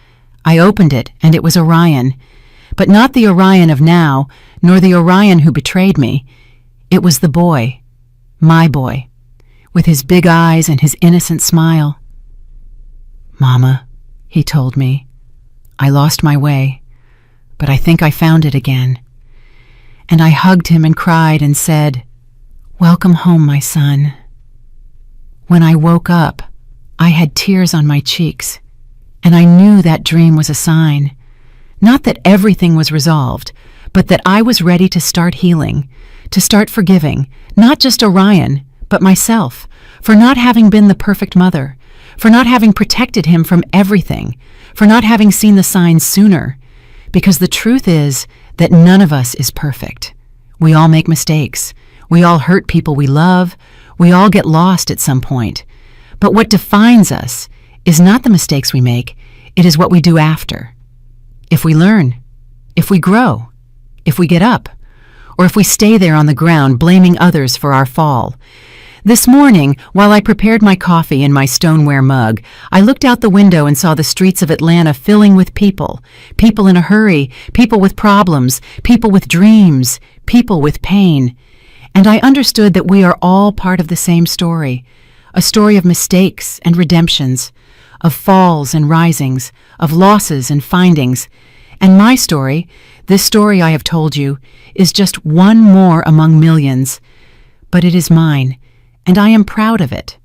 I opened it, and it was Orion. But not the Orion of now, nor the Orion who betrayed me. It was the boy, my boy, with his big eyes and his innocent smile. "Mama," he told me, "I lost my way, but I think I found it again." And I hugged him and cried and said, "Welcome home, my son." When I woke up, I had tears on my cheeks, and I knew that dream was a sign. Not that everything was resolved, but that I was ready to start healing, to start forgiving, not just Orion, but myself, for not having been the perfect mother, for not having protected him from everything, for not having seen the signs sooner. Because the truth is that none of us is perfect. We all make mistakes. We all hurt people we love. We all get lost at some point. But what defines us is not the mistakes we make, it is what we do after. If we learn, if we grow, if we get up, or if we stay there on the ground blaming others for our fall. This morning, while I prepared my coffee in my stoneware mug, I looked out the window and saw the streets of Atlanta filling with people. People in a hurry, people with problems, people with dreams, people with pain. And I understood that we are all part of the same story, a story of mistakes and redemptions, of falls and risings, of losses and findings. And my story, this story I have told you, is just one more among millions. But it is mine, and I am proud of it.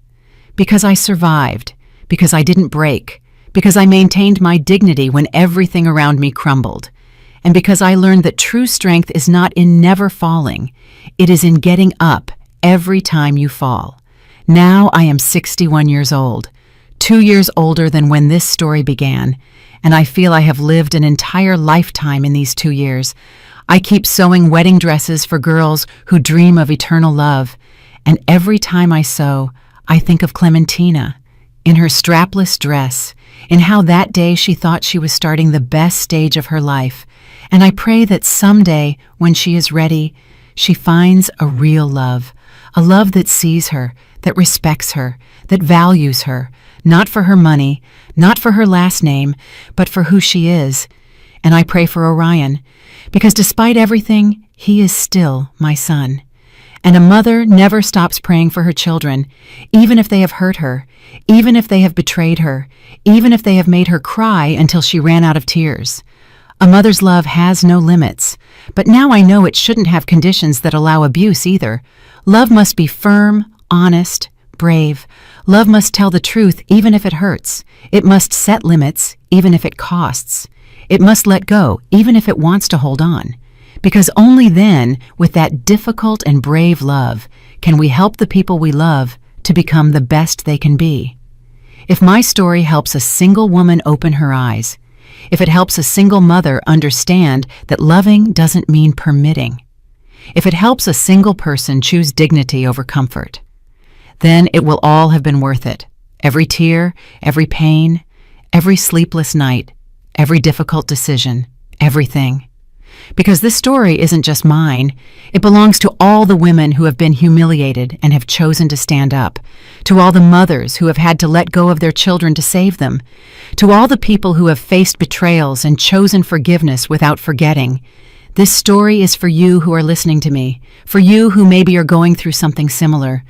Because I survived, because I didn't break, because I maintained my dignity when everything around me crumbled, and because I learned that true strength is not in never falling, it is in getting up every time you fall. Now I am 61 years old, 2 years older than when this story began, and I feel I have lived an entire lifetime in these 2 years. I keep sewing wedding dresses for girls who dream of eternal love, and every time I sew, I think of Clementina, in her strapless dress, in how that day she thought she was starting the best stage of her life, and I pray that someday, when she is ready, she finds a real love, a love that sees her, that respects her, that values her, not for her money, not for her last name, but for who she is. And I pray for Orion, because despite everything, he is still my son. And a mother never stops praying for her children, even if they have hurt her, even if they have betrayed her, even if they have made her cry until she ran out of tears. A mother's love has no limits, but now I know it shouldn't have conditions that allow abuse either. Love must be firm, honest, brave. Love must tell the truth even if it hurts. It must set limits even if it costs. It must let go even if it wants to hold on. Because only then, with that difficult and brave love, can we help the people we love to become the best they can be. If my story helps a single woman open her eyes, if it helps a single mother understand that loving doesn't mean permitting, if it helps a single person choose dignity over comfort, then it will all have been worth it. Every tear, every pain, every sleepless night, every difficult decision, everything. Because this story isn't just mine. It belongs to all the women who have been humiliated and have chosen to stand up, to all the mothers who have had to let go of their children to save them, to all the people who have faced betrayals and chosen forgiveness without forgetting. This story is for you who are listening to me, for you who maybe are going through something similar,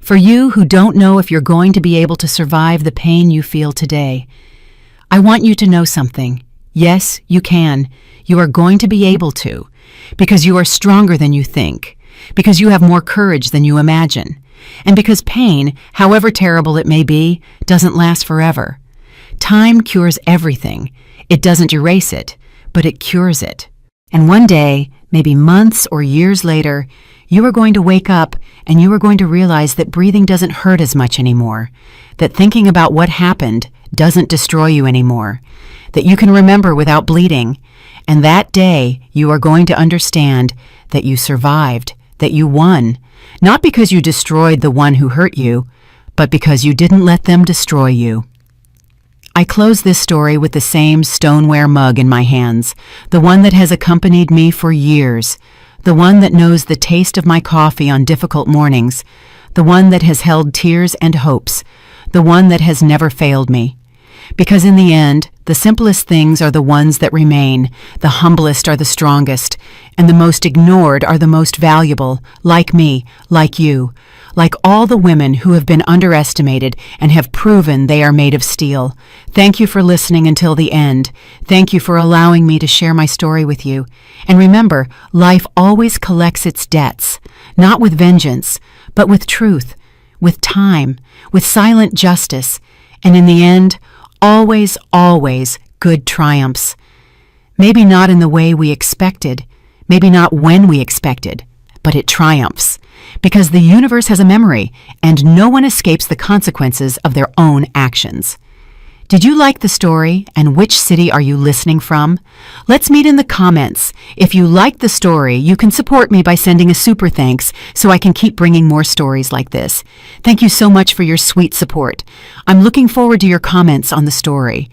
for you who don't know if you're going to be able to survive the pain you feel today. I want you to know something. Yes, you can. You are going to be able to, because you are stronger than you think, because you have more courage than you imagine, and because pain, however terrible it may be, doesn't last forever. Time cures everything. It doesn't erase it, but it cures it. And one day, maybe months or years later, you are going to wake up and you are going to realize that breathing doesn't hurt as much anymore, that thinking about what happened doesn't destroy you anymore, that you can remember without bleeding. And that day, you are going to understand that you survived, that you won, not because you destroyed the one who hurt you, but because you didn't let them destroy you. I close this story with the same stoneware mug in my hands, the one that has accompanied me for years, the one that knows the taste of my coffee on difficult mornings, the one that has held tears and hopes, the one that has never failed me. Because in the end, the simplest things are the ones that remain, the humblest are the strongest, and the most ignored are the most valuable, like me, like you, like all the women who have been underestimated and have proven they are made of steel. Thank you for listening until the end. Thank you for allowing me to share my story with you. And remember, life always collects its debts, not with vengeance, but with truth, with time, with silent justice, and in the end, always, always good triumphs. Maybe not in the way we expected, maybe not when we expected, but it triumphs. Because the universe has a memory, and no one escapes the consequences of their own actions. Did you like the story, and which city are you listening from? Let's meet in the comments. If you liked the story, you can support me by sending a super thanks so I can keep bringing more stories like this. Thank you so much for your sweet support. I'm looking forward to your comments on the story.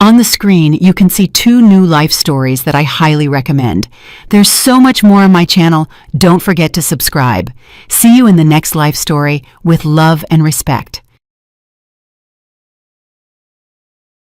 On the screen, you can see 2 new life stories that I highly recommend. There's so much more on my channel. Don't forget to subscribe. See you in the next life story with love and respect.